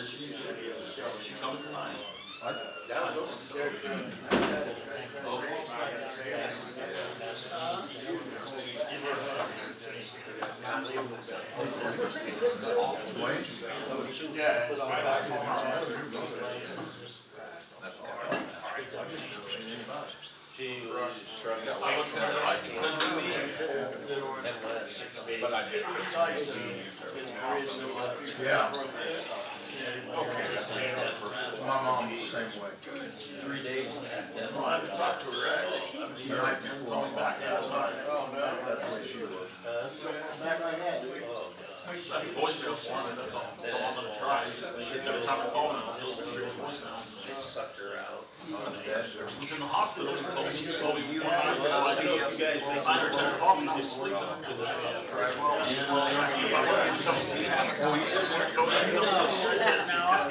She coming tonight? She was struggling. I looked at her like it couldn't be me. But I did. Yeah. My mom's the same way. 3 days. Well, I haven't talked to her yet. I The night haven't before, called me back last night. that's the way she was. Oh, Left a voicemail for me, that's all I'm gonna try. Every time I call him, it goes straight to voicemail. they sucked her out. She was in the hospital and told me one night, I know you guys make 9 or 10 o'clock and I was sleeping. And asked me if I wanted to come see him.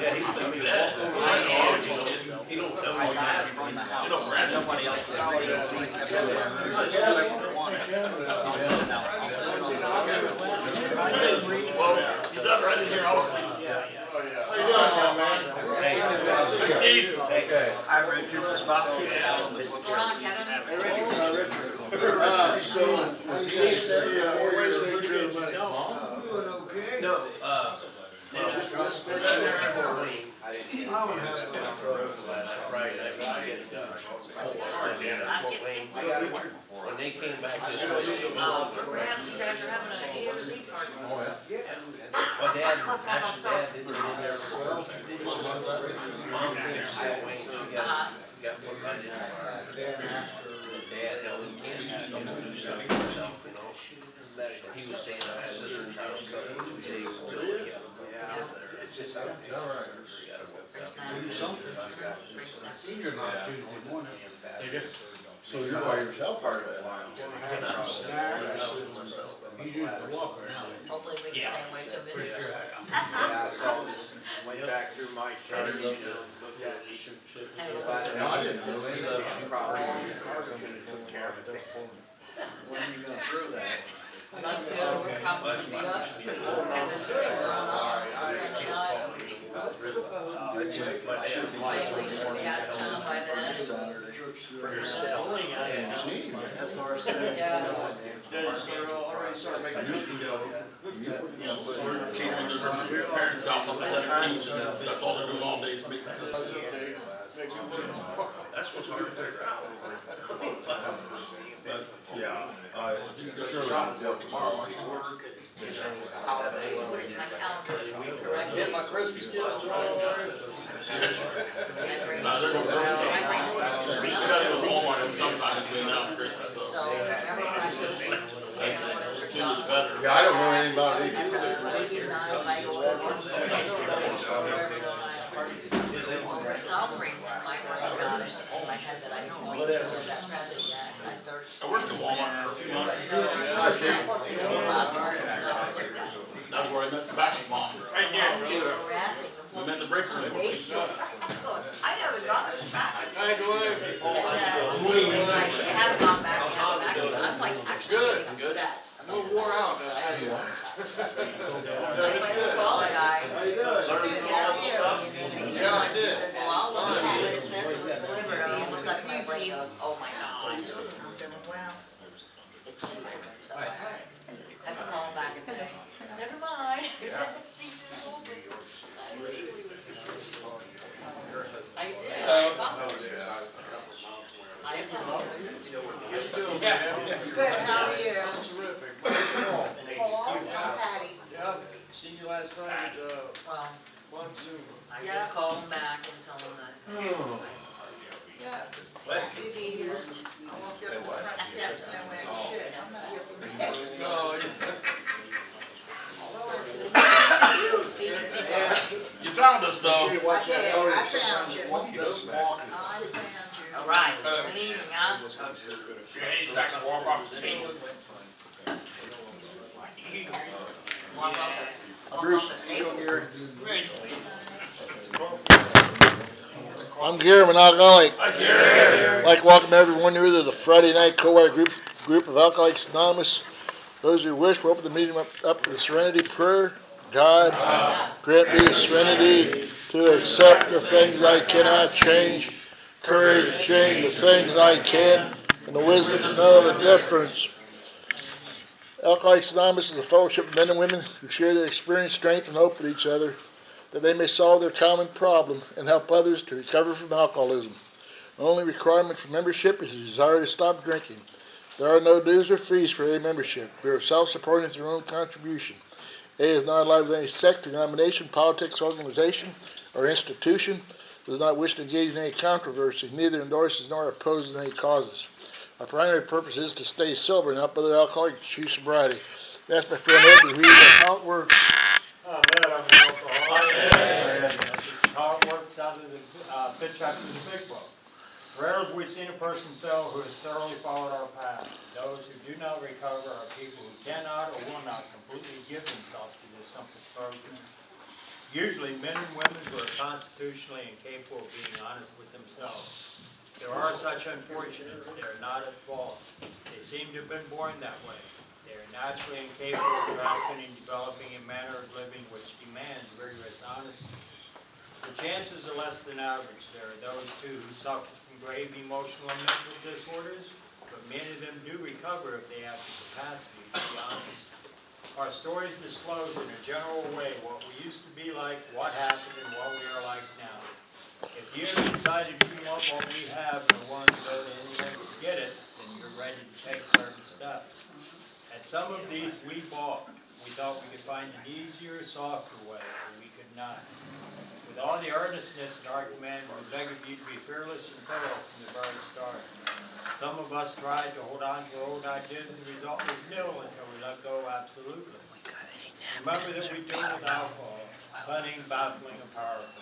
Yeah, he's I mean, he don't know what happened. You know, Brandon. Well, you done right in here, I was sleeping. How you doing, young man? Hey, Steve. Okay. I read your book. So, Steve, Wednesday, trip, Doing okay. No, Friday night, when they came back this week, Perhaps you guys are having an A or Z party. Oh, yeah. my dad, actually dad didn't get in there for the first. Mom came to Fort Wayne, she got put right in there. And dad held him can't do stuff for himself, you know. He was staying at his sister's house, so they really got him. All right. Senior night Tuesday morning. So you're by yourself, are you? Snacks. He's using the walker now. Hopefully we can stay away till Pretty midnight. sure. Yeah, so went back through my charts, you know, looked at it. No, I didn't do anything. Probably took care of it. When are you gonna throw that? That's good, we're probably gonna be up, so we won't have anything going on Sunday night. Maybe we should be out of town by then. And she, Yeah. We're catering to her parents' house on the 17th. That's all they're doing all day is making cookies. That's what's hard to figure out. but, yeah, sure, I'll go tomorrow, aren't you? My calendar, correct? Get my Christmas gifts tomorrow. No, they're going to we gotta go to Walmart at some time between now and Christmas, So, so. remember when I told you, The sooner the better. Yeah, I don't know anything about it I either. started looking on like wherever in Ohio. Well, for some reason, my brain got it in my head that I don't know that present yet, and I started. I worked at Walmart for a few months. That's where I met Sebastian's mom. Harassing the We whole. met in the break room. I haven't gotten this back. Hi, Dwayne. I haven't gone back yet, but I'm like actually getting upset. I'm a little wore out. I went to call a guy. How you doing? Yeah, I did. Well, I'll look at what it says, it was delivered, and all of a sudden my brain goes, oh my god. I'm saying, well, it's in my brain somewhere. I have to call him back and say, never mind. See you over. I did. I Good, how are you? Terrific. Paul, Patty. Yeah, seen you last night at, Well, Monsoon. I did Yeah. call him back and tell him that. Yeah. Good ears. I walked up the front steps and I went, shit, I'm not here for this. No, You found us though. I did, I found you. I found you. All right, cleaning, huh? Walk off the table. I'm Gary Monogoly. Hi, Gary. I'd like to welcome everyone here to the Friday night co-ed group of Alcoholics Anonymous. Those who wish, we'll open the meeting up to the Serenity Prayer. God, grant me the serenity to accept the things I cannot change, courage to change the things I can, and the wisdom to know the difference. Alcoholics Anonymous is a fellowship of men and women who share their experience, strength, and hope with each other, that they may solve their common problem and help others to recover from alcoholism. The only requirement for membership is a desire to stop drinking. There are no dues or fees for A membership. We are self-supporting through our own contribution. A is not aligned with any sect, denomination, politics, organization, or institution. Does not wish to engage in any controversy. Neither endorses nor opposes any causes. Our primary purpose is to stay sober and help other alcoholics achieve sobriety. That's my friend Ed to read how it works. I'm an alcoholic. This is how it works out of the fifth chapter of the big book. Rarely have we seen a person fail who has thoroughly followed our path. Those who do not recover are people who cannot or will not completely give themselves to this simple program. Usually men and women who are constitutionally incapable of being honest with themselves. There are such unfortunates. They are not at fault. They seem to have been born that way. They are naturally incapable of grasping and developing a manner of living which demands rigorous honesty. The chances are less than average. There are those, too, who suffer from grave emotional and mental disorders, but many of them do recover if they have the capacity to be honest. Our stories disclose in a general way what we used to be like, what happened, and what we are like now. If you have decided you want what we have and are willing to go to any length to get it, then you're ready to take certain steps. At some of these we balked. We thought we could find an easier, softer way, but we could not. With all the earnestness in our command, we beg of you to be fearless and thorough from the very start. Some of us tried to hold on to our old ideas, and the result was nil until we let go absolutely. Remember that we deal with alcohol, cunning, baffling, and powerful.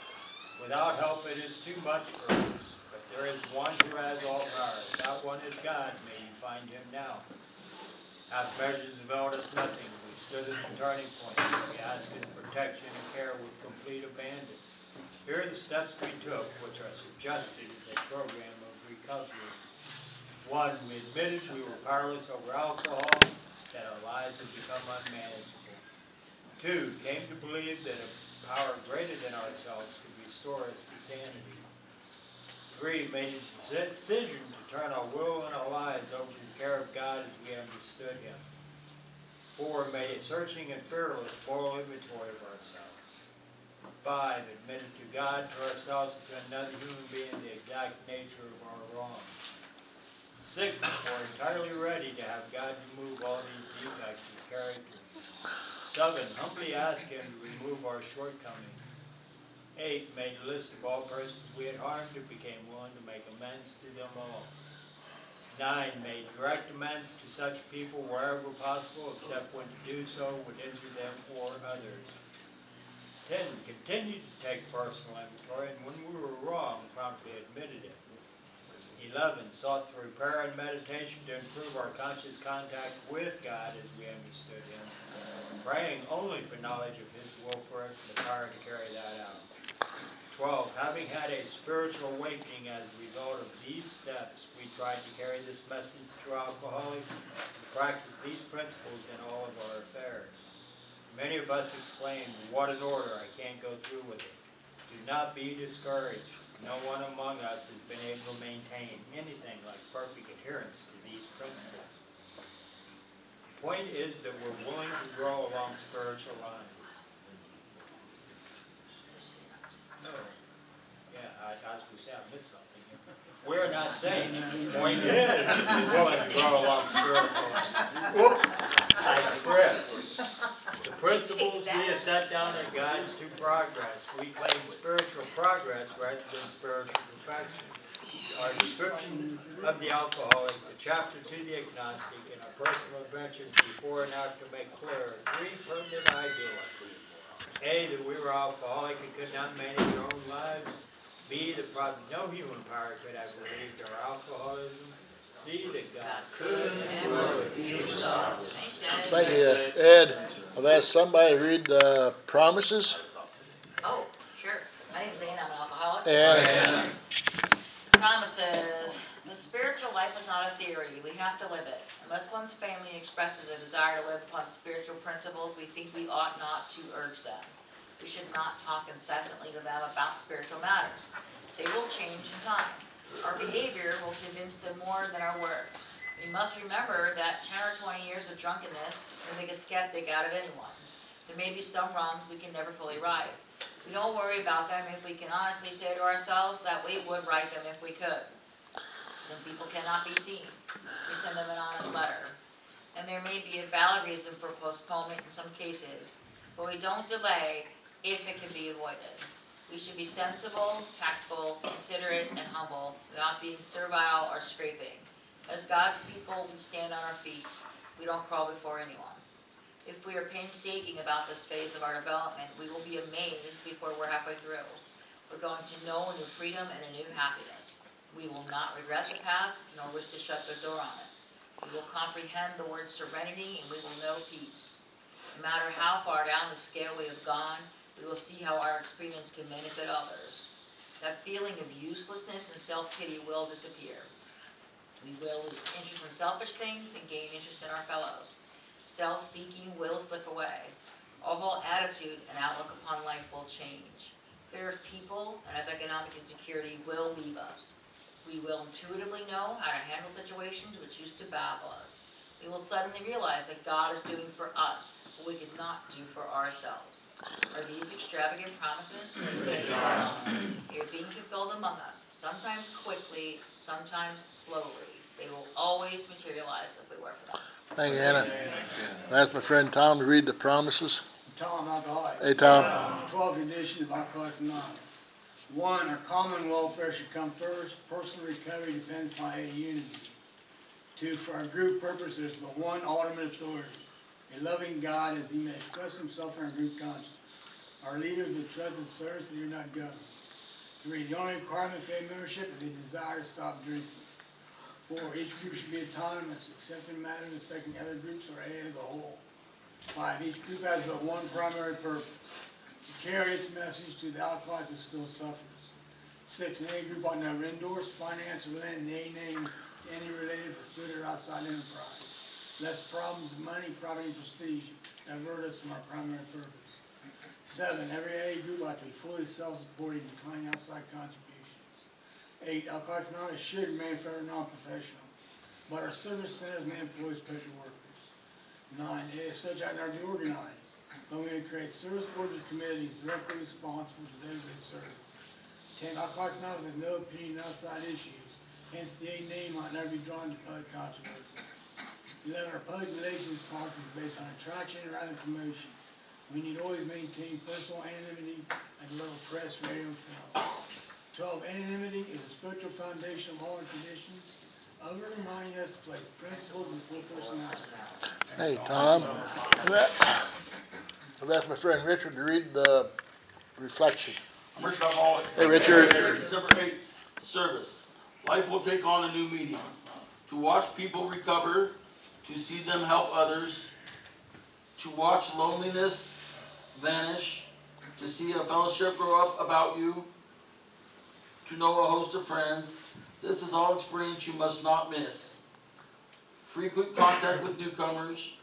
Without help, it is too much for us. But there is one who has all power. That one is God. May you find him now. Half measures availed us nothing. We stood at the turning point. We asked his protection and care with complete abandon. Here are the steps we took, which are suggested as a program of recovery. 1. We admitted we were powerless over alcohol, that our lives had become unmanageable. 2. Came to believe that a power greater than ourselves could restore us to sanity. 3. Made a decision to turn our will and our lives over to the care of God as we understood him. 4. Made a searching and fearless moral inventory of ourselves. 5. Admitted to God, to ourselves, and to another human being the exact nature of our wrong. 6. We're entirely ready to have God remove all these defects of character. 7. Humbly asked him to remove our shortcomings. 8. Made a list of all persons we had harmed and became willing to make amends to them all. 9. Made direct amends to such people wherever possible, except when to do so would injure them or others. 10. Continued to take personal inventory, and when we were wrong, promptly admitted it. 11. Sought through prayer and meditation to improve our conscious contact with God as we understood him, praying only for knowledge of his will for us and the power to carry that out. 12. Having had a spiritual awakening as a result of these steps, we tried to carry this message to alcoholics and practice these principles in all of our affairs. Many of us exclaimed, "What an order, I can't go through with it." Do not be discouraged. No one among us has been able to maintain anything like perfect adherence to these principles. The point is that we're willing to grow along spiritual lines. No. Yeah, I was going to say I missed something here. We're not saying the point is we're willing to grow along spiritual lines. Whoops, I tripped. The principles we have set down are guides to progress. We claim spiritual progress rather than spiritual perfection. Our description of the alcoholic, the chapter to the agnostic, and our personal adventures before and after make clear 3 pertinent ideas. A, that we were alcoholic and could not manage our own lives. B, that probably no human power could have relieved our alcoholism. C, that God could and would use us. Thank you, Ed. I've asked somebody to read the promises. Oh, sure. My name's Ann, I'm an alcoholic. And Promises. The spiritual spiritual life is not a theory, we have to live it. Unless one's family expresses a desire to live upon spiritual principles, we think we ought not to urge them. We should not talk incessantly to them about spiritual matters. They will change in time. Our behavior will convince them more than our words. We must remember that 10 or 20 years of drunkenness can make a skeptic out of anyone. There may be some wrongs we can never fully right. We don't worry about them if we can honestly say to ourselves that we would right them if we could. Some people cannot be seen. We send them an honest letter. And there may be a valid reason for postponement in some cases, but we don't delay if it can be avoided. We should be sensible, tactful, considerate, and humble, without being servile or scraping. As God's people, we stand on our feet. We don't crawl before anyone. If we are painstaking about this phase of our development, we will be amazed before we're halfway through. We're going to know a new freedom and a new happiness. We will not regret the past, nor wish to shut the door on it. We will comprehend the word serenity, and we will know peace. No matter how far down the scale we have gone, we will see how our experience can benefit others. That feeling of uselessness and self-pity will disappear. We will lose interest in selfish things and gain interest in our fellows. Self-seeking will slip away. Our whole attitude and outlook upon life will change. Fear of people and of economic insecurity will leave us. We will intuitively know how to handle situations which used to baffle us. We will suddenly realize that God is doing for us what we could not do for ourselves. Are these extravagant promises? They are being fulfilled among us, sometimes quickly, sometimes slowly. They will always materialize if we work for them. Thank you, Anna. That's my friend Tom to read the promises. Tom, alcoholic. Hey, Tom. 12 conditions of Alcoholics Anonymous. 1, our common welfare should come first. Personal recovery depends upon a unity. 2, for our group purpose, there's but one ultimate authority, a loving God as he may express himself in our group conscience. Our leaders will trust and service and do not govern. 3, the only requirement for a membership is a desire to stop drinking. 4, each group should be autonomous, except in matters affecting other groups or A as a whole. 5, each group has but one primary purpose, to carry its message to the alcoholic who still suffers. 6, an A group ought never endorse, finance, or lend in any name to any related facility or outside enterprise, lest problems of money, property, and prestige divert us from our primary purpose. 7, every A group ought to be fully self-supporting, declining outside contributions. 8, Alcoholics Anonymous should remain forever non-professional, but our service centers may employ special workers. 9, as such ought not be organized, but we may create service boards and committees directly responsible to those they serve. 10, Alcoholics Anonymous has no opinion on outside issues, hence the A name ought never be drawn to public controversy. 11, our public relations policy is based on attraction rather than promotion. We need always maintain personal anonymity at the level of press, radio, and film. 12, anonymity is a spiritual foundation of all our traditions, other reminding us to place principles before personality. Hey, Tom. That's my friend Richard to read the reflection. I'm Richard Alcoholic. Hey, Richard. December 8th, service. Life will take on a new meaning. To watch people recover, to see them help others, to watch loneliness vanish, to see a fellowship grow up about you, to know a host of friends. This is all experience you must not miss. Frequent contact with newcomers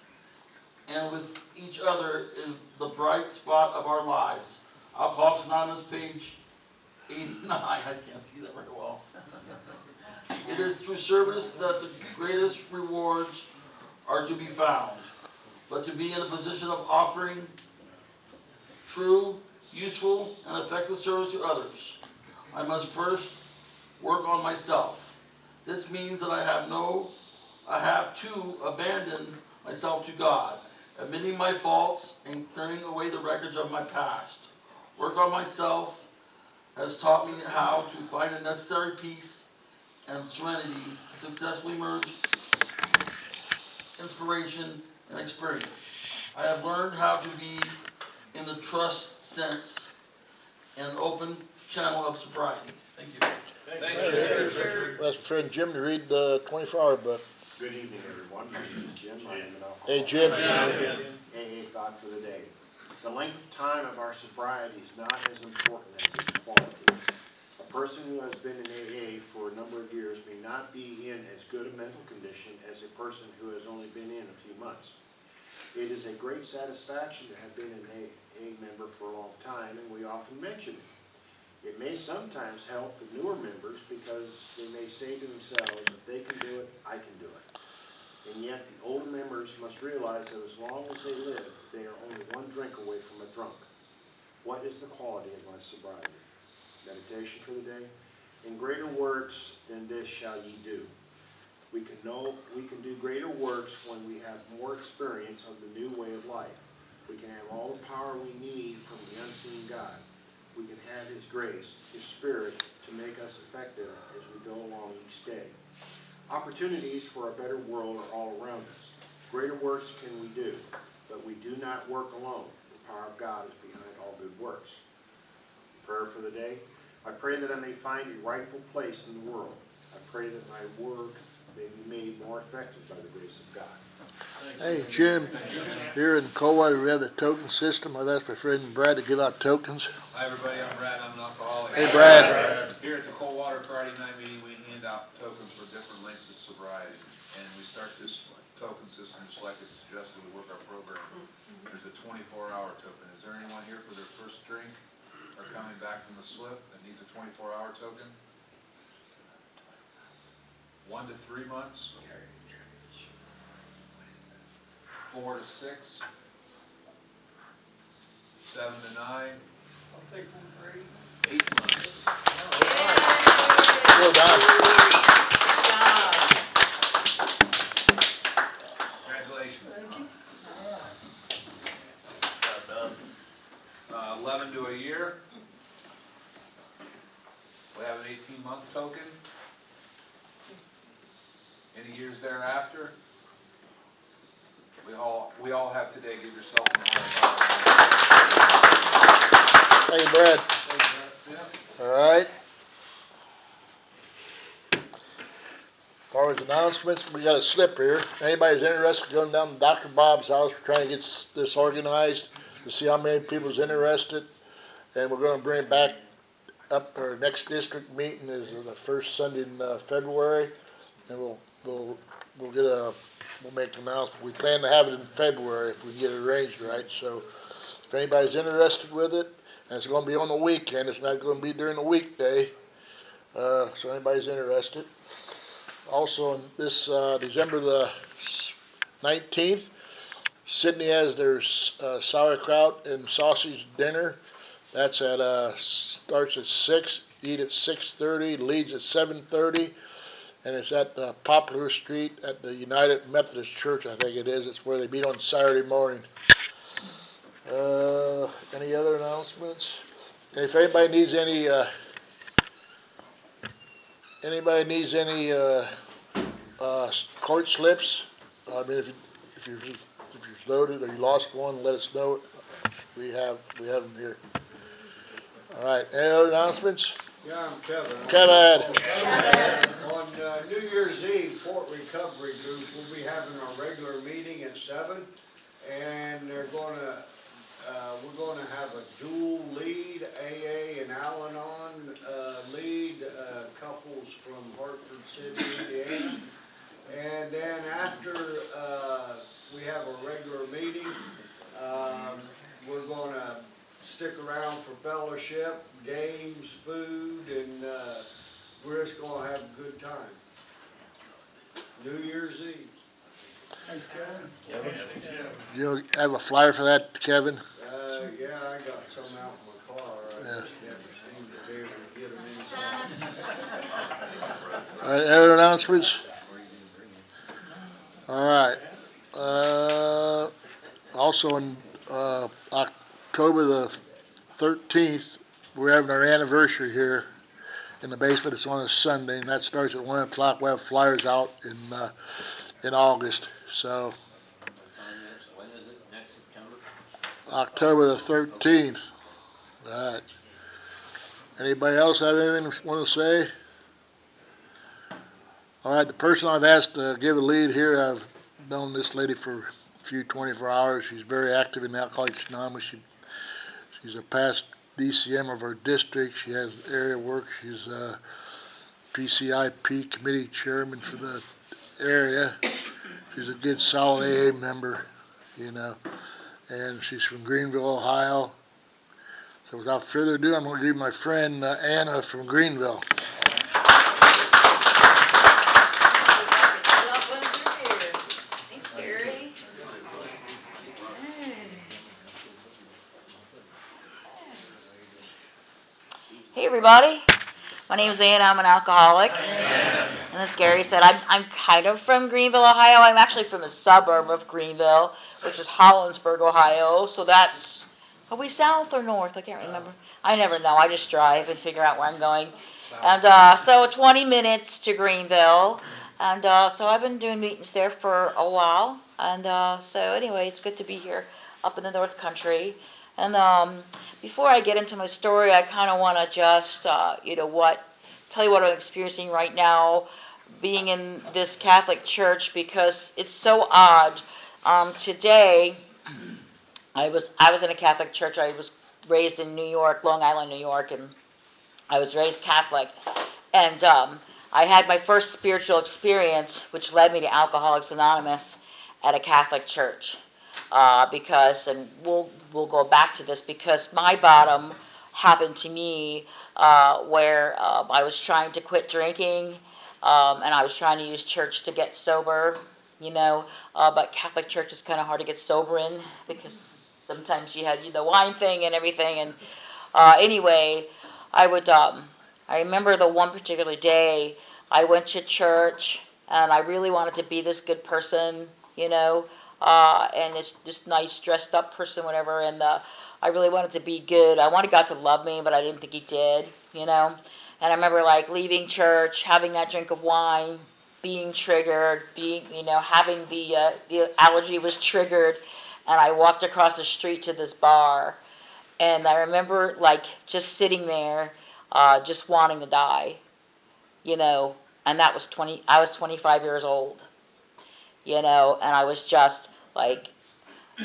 and with each other is the bright spot of our lives. Alcoholics Anonymous, page 89. I can't see that very well. It is through service that the greatest rewards are to be found. But to be in a position of offering true, useful, and effective service to others, I must first work on myself. This means that I have to abandon myself to God, admitting my faults and clearing away the wreckage of my past. Work on myself has taught me how to find a necessary peace and serenity to successfully merge inspiration and experience. I have learned how to be in the trust sense and open channel of sobriety. Thank you. Thank Hey, that's my friend Jim to read the 24-hour book. Good evening, everyone. My name is Jim. I am an alcoholic. Hey, Jim. AA thought for the day. The length of time of our sobriety is not as important as its quality. A person who has been in AA for a number of years may not be in as good a mental condition as a person who has only been in a few months. It is a great satisfaction to have been an AA member for a long time, and we often mention it. It may sometimes help the newer members because they may say to themselves, if they can do it, I can do it. And yet the older members must realize that as long as they live, they are only one drink away from a drunk. What is the quality of my sobriety? Meditation for the day. In greater works than this shall ye do. We can do greater works when we have more experience of the new way of life. We can have all the power we need from the unseen God. We can have His grace, His Spirit, to make us effective as we go along each day. Opportunities for a better world are all around us. Greater works can we do, but we do not work alone. The power of God is behind all good works. Prayer for the day. I pray that I may find a rightful place in the world. I pray that my word may be made more effective by the grace of God. Hey, Jim, here in Colway, we have the token system. I've asked my friend Brad to give out tokens. Hi everybody, I'm Brad, I'm an alcoholic. Hey, Brad. Here at the Coldwater Friday night meeting, we hand out tokens for different lengths of sobriety. And we start this token system just like it's suggested to work our program. There's a 24-hour token. Is there anyone here for their first drink or coming back from the slip that needs a 24-hour token? 1 to 3 months? 4 to 6? 7 to 9? I'll take 1 for 8. 8 months? Well done. Congratulations. Job done. 11 to a year. We have an 18-month token. Any years thereafter? We all have today. Give yourself an Thank you, Brad. Yeah. All right. As far as announcements, we got a slip here. Anybody's interested in going down to Dr. Bob's house, we're trying to get this organized to see how many people's interested. And we're gonna bring it back up, our next district meeting is the first Sunday in February. And we'll make an announcement. We plan to have it in February if we get it arranged right. So if anybody's interested with it, and it's gonna be on the weekend, it's not gonna be during the weekday. So anybody's interested. Also, on this December the 19th, Sydney has their sauerkraut and sausage dinner. That's at starts at 6, eat at 6:30, leaves at 7:30, and it's at Poplar Street at the United Methodist Church, I think it is. It's where they meet on Saturday morning. Any other announcements? And if anybody needs any court slips, I mean, if you're loaded or you lost one, let us know. We have them here. All right. Any other announcements? Yeah, I'm Kevin. Kevin. On New Year's Eve, Fort Recovery Group, we'll be having our regular meeting at 7, and we're gonna have a dual lead, AA and Al-Anon lead, couples from Hartford City, Indiana. And then after we have a regular meeting, we're gonna stick around for fellowship, games, food, and we're just gonna have a good time. New Year's Eve. Thanks, Kevin. You have a flyer for that, Kevin? Yeah, I got some out in my car. I just never seem to be able to get them inside. All right, other announcements? All right. Also on October the 13th, we're having our anniversary here in the basement. It's on a Sunday, and that starts at 1 o'clock. We'll have flyers out in August. So When is it? Next September? October the 13th. All right. Anybody else have anything they want to say? All right, the person I've asked to give a lead here, I've known this lady for a few 24 hours. She's very active in Alcoholics Anonymous. She's a past DCM of our district. She has area work. She's PCIP committee chairman for the area. She's a good solid AA member, and she's from Greenville, Ohio. So without further ado, I'm going to give my friend Anna from Greenville. Thanks, Gary. Hey, everybody. My name is Ann. I'm an alcoholic. And as Gary said, I'm kind of from Greenville, Ohio. I'm actually from a suburb of Greenville, which is Hollinsburg, Ohio. So that's, are we south or north? I can't remember. I never know. I just drive and figure out where I'm going. And so 20 minutes to Greenville. And so I've been doing meetings there for a while. And so anyway, it's good to be here up in the North Country. And before I get into my story, I kind of want to just, tell you what I'm experiencing right now, being in this Catholic church, because it's so odd. Today, I was in a Catholic church. I was raised in New York, Long Island, New York, and I was raised Catholic. And I had my first spiritual experience, which led me to Alcoholics Anonymous at a Catholic church. Because, and we'll go back to this, because my bottom happened to me where I was trying to quit drinking, and I was trying to use church to get sober, but Catholic church is kind of hard to get sober in, because sometimes you had the wine thing and everything. And anyway, I remember the one particular day I went to church, and I really wanted to be this good person, and it's this nice dressed up person, whatever, and I really wanted to be good. I wanted God to love me, but I didn't think he did, And I remember leaving church, having that drink of wine, being triggered, having the allergy was triggered, and I walked across the street to this bar, and I remember just sitting there, just wanting to die, and that was I was 25 years old. And I was just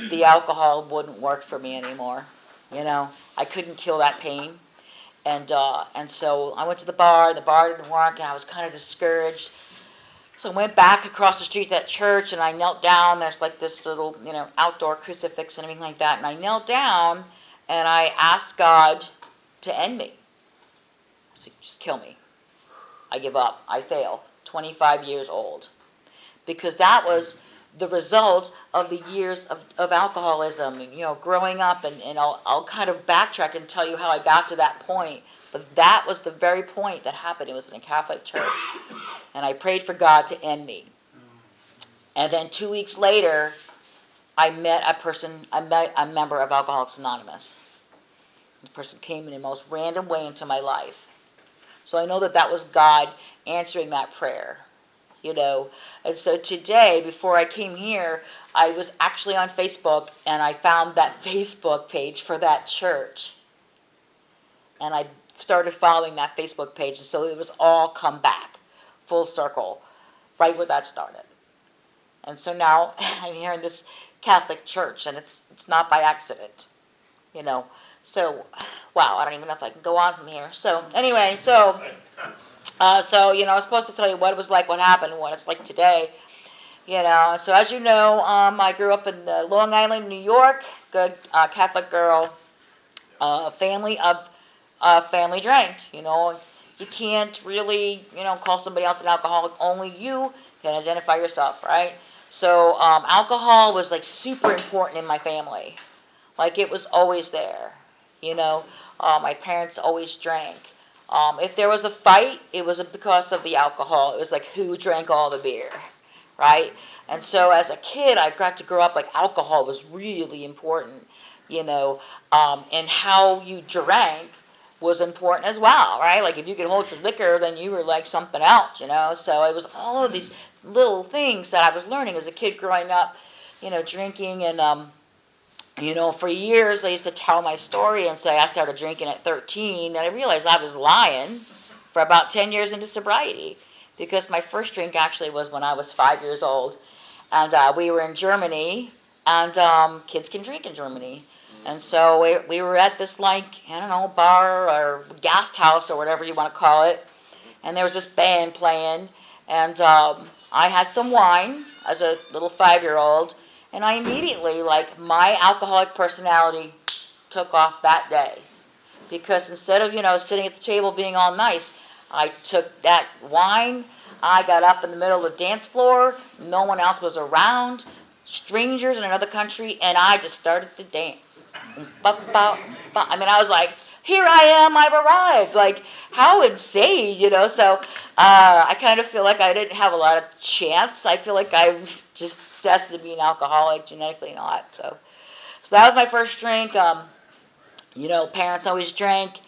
the alcohol wouldn't work for me anymore. I couldn't kill that pain. And so I went to the bar didn't work, and I was kind of discouraged. So I went back across the street to that church, and I knelt down. There's this little, outdoor crucifix and everything like that. And I knelt down, and I asked God to end me. I said, just kill me. I give up. I fail. 25 years old. Because that was the result of the years of alcoholism, growing up, and I'll kind of backtrack and tell you how I got to that point. But that was the very point that happened. It was in a Catholic church. And I prayed for God to end me. And then 2 weeks later, I met a member of Alcoholics Anonymous. The person came in the most random way into my life. So I know that was God answering that prayer. And so today, before I came here, I was actually on Facebook, and I found that Facebook page for that church. And I started following that Facebook page, and so it was all come back, full circle, right where that started. And so now I'm here in this Catholic church, and it's not by accident, So, wow, I don't even know if I can go on from here. So, anyway, so I was supposed to tell you what it was like, what happened, and what it's like today. So as you know, I grew up in Long Island, New York, good Catholic girl, family drank. You can't really, call somebody else an alcoholic. Only you can identify yourself, right? So alcohol was super important in my family. It was always there. My parents always drank. If there was a fight, it was because of the alcohol. It was who drank all the beer, right? And so as a kid, I got to grow up alcohol was really important, and how you drank was important as well, right? If you could hold your liquor, then you were something else, So it was all of these little things that I was learning as a kid growing up, drinking. And for years I used to tell my story and say I started drinking at 13, and I realized I was lying for about 10 years into sobriety, because my first drink actually was when I was 5 years old, and we were in Germany, and kids can drink in Germany, And so we were at this, like, I don't know, bar or guest house or whatever you want to call it. And there was this band playing. And I had some wine as a little 5-year-old. And I immediately, like, my alcoholic personality took off that day. Because instead of, sitting at the table being all nice, I took that wine, I got up in the middle of the dance floor, no one else was around, strangers in another country, and I just started to dance. I mean, I was like, here I am, I've arrived. Like, how insane, So I kind of feel like I didn't have a lot of chance. I feel like I was just destined to be an alcoholic, genetically not. So that was my first drink. Parents always drank.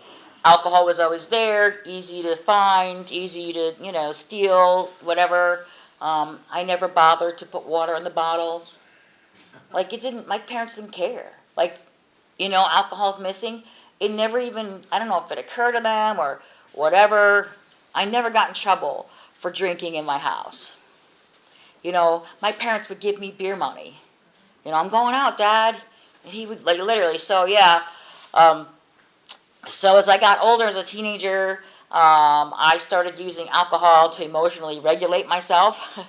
Alcohol was always there, easy to find, easy to, steal, whatever. I never bothered to put water in the bottles. Like, my parents didn't care. Like, alcohol's missing. It never even, I don't know if it occurred to them or whatever. I never got in trouble for drinking in my house. My parents would give me beer money. I'm going out, Dad. And he would, like, literally, so yeah. So as I got older as a teenager, I started using alcohol to emotionally regulate myself,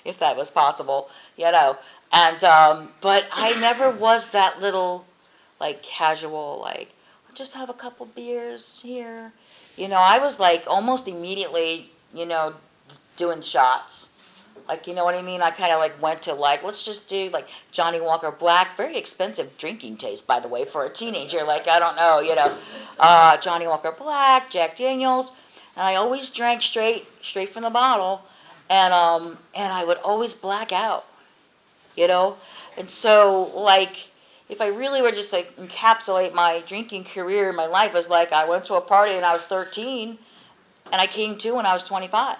if that was possible, And, but I never was that little, like, casual, like, just have a couple beers here. I was, like, almost immediately, doing shots. Like, you know what I mean? I kind of, like, went to, like, let's just do, like, Johnny Walker Black. Very expensive drinking taste, by the way, for a teenager. Like, I don't know, Johnny Walker Black, Jack Daniels. And I always drank straight from the bottle. And I would always black out, And so, like, if I really were just to encapsulate my drinking career in my life, it was like I went to a party when I was 13, and I came to when I was 25.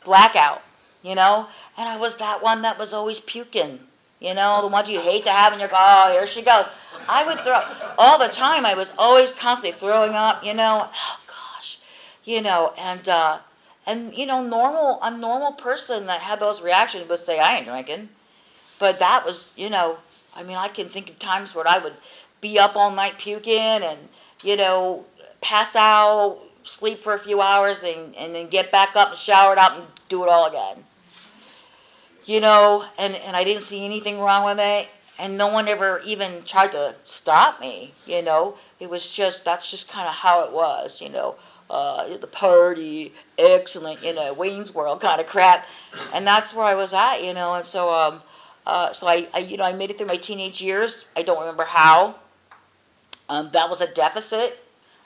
Blackout. And I was that one that was always puking, the ones you hate to have in your, oh, here she goes. I would throw, all the time, I was always constantly throwing up, oh gosh, and a normal person that had those reactions would say, I ain't drinking, but that was, I can think of times where I would be up all night puking and, pass out, sleep for a few hours, and then get back up and shower it out and do it all again. And I didn't see anything wrong with it, and no one ever even tried to stop me, It was just, that's just kind of how it was, the party, excellent, Wayne's World kind of crap, and that's where I was at, and so, I made it through my teenage years. I don't remember how. That was a deficit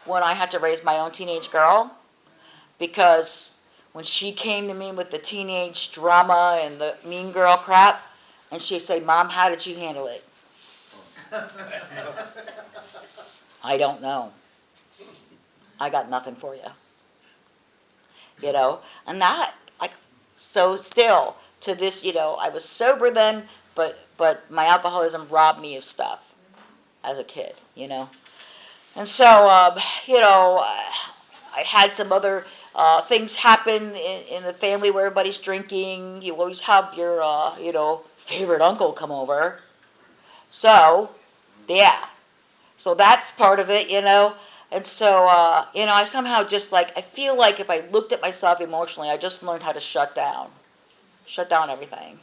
when I had to raise my own teenage girl, because when she came to me with the teenage drama and the mean girl crap, and she'd say, Mom, how did you handle it? I don't know. I got nothing for you. And that, like, so still, to this, I was sober then, but my alcoholism robbed me of stuff as a kid, And so, I had some other things happen in the family where everybody's drinking. You always have your, favorite uncle come over. So, yeah. So that's part of it, And so, I somehow just, like, I feel like if I looked at myself emotionally, I just learned how to shut down everything.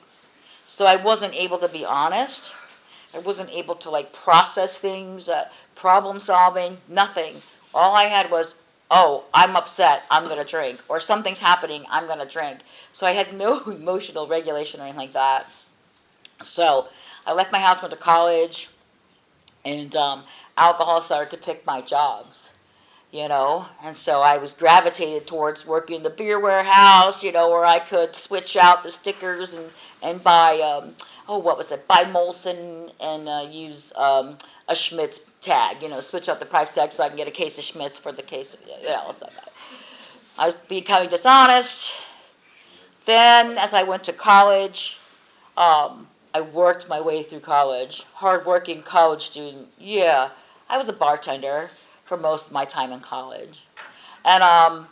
So I wasn't able to be honest. I wasn't able to, like, process things, problem solving, nothing. All I had was, oh, I'm upset, I'm going to drink. Or something's happening, I'm going to drink. So I had no emotional regulation or anything like that. So I left my house, went to college, and alcohol started to pick my jobs, And so I was gravitated towards working in the beer warehouse, where I could switch out the stickers and buy, buy Molson and use a Schmitz tag, switch out the price tag so I can get a case of Schmitz for the case of, stuff. I was becoming dishonest. Then, as I went to college, I worked my way through college. Hard-working college student. Yeah, I was a bartender for most of my time in college. And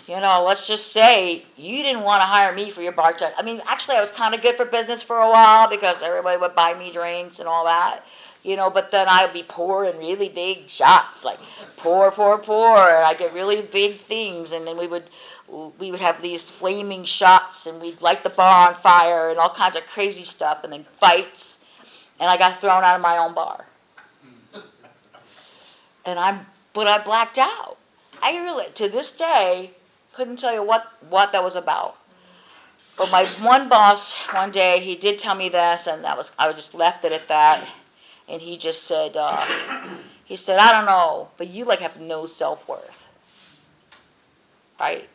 let's just say you didn't want to hire me for your bartender. I mean, actually, I was kind of good for business for a while because everybody would buy me drinks and all that, but then I would be pouring really big shots, like pour, pour, pour, and I get really big things, and then we would have these flaming shots, and we'd light the bar on fire and all kinds of crazy stuff, and then fights, and I got thrown out of my own bar. But I blacked out. I really, to this day, couldn't tell you what that was about. But my one boss, one day, he did tell me this, and I just left it at that. And he just said, I don't know, but you have no self-worth, right?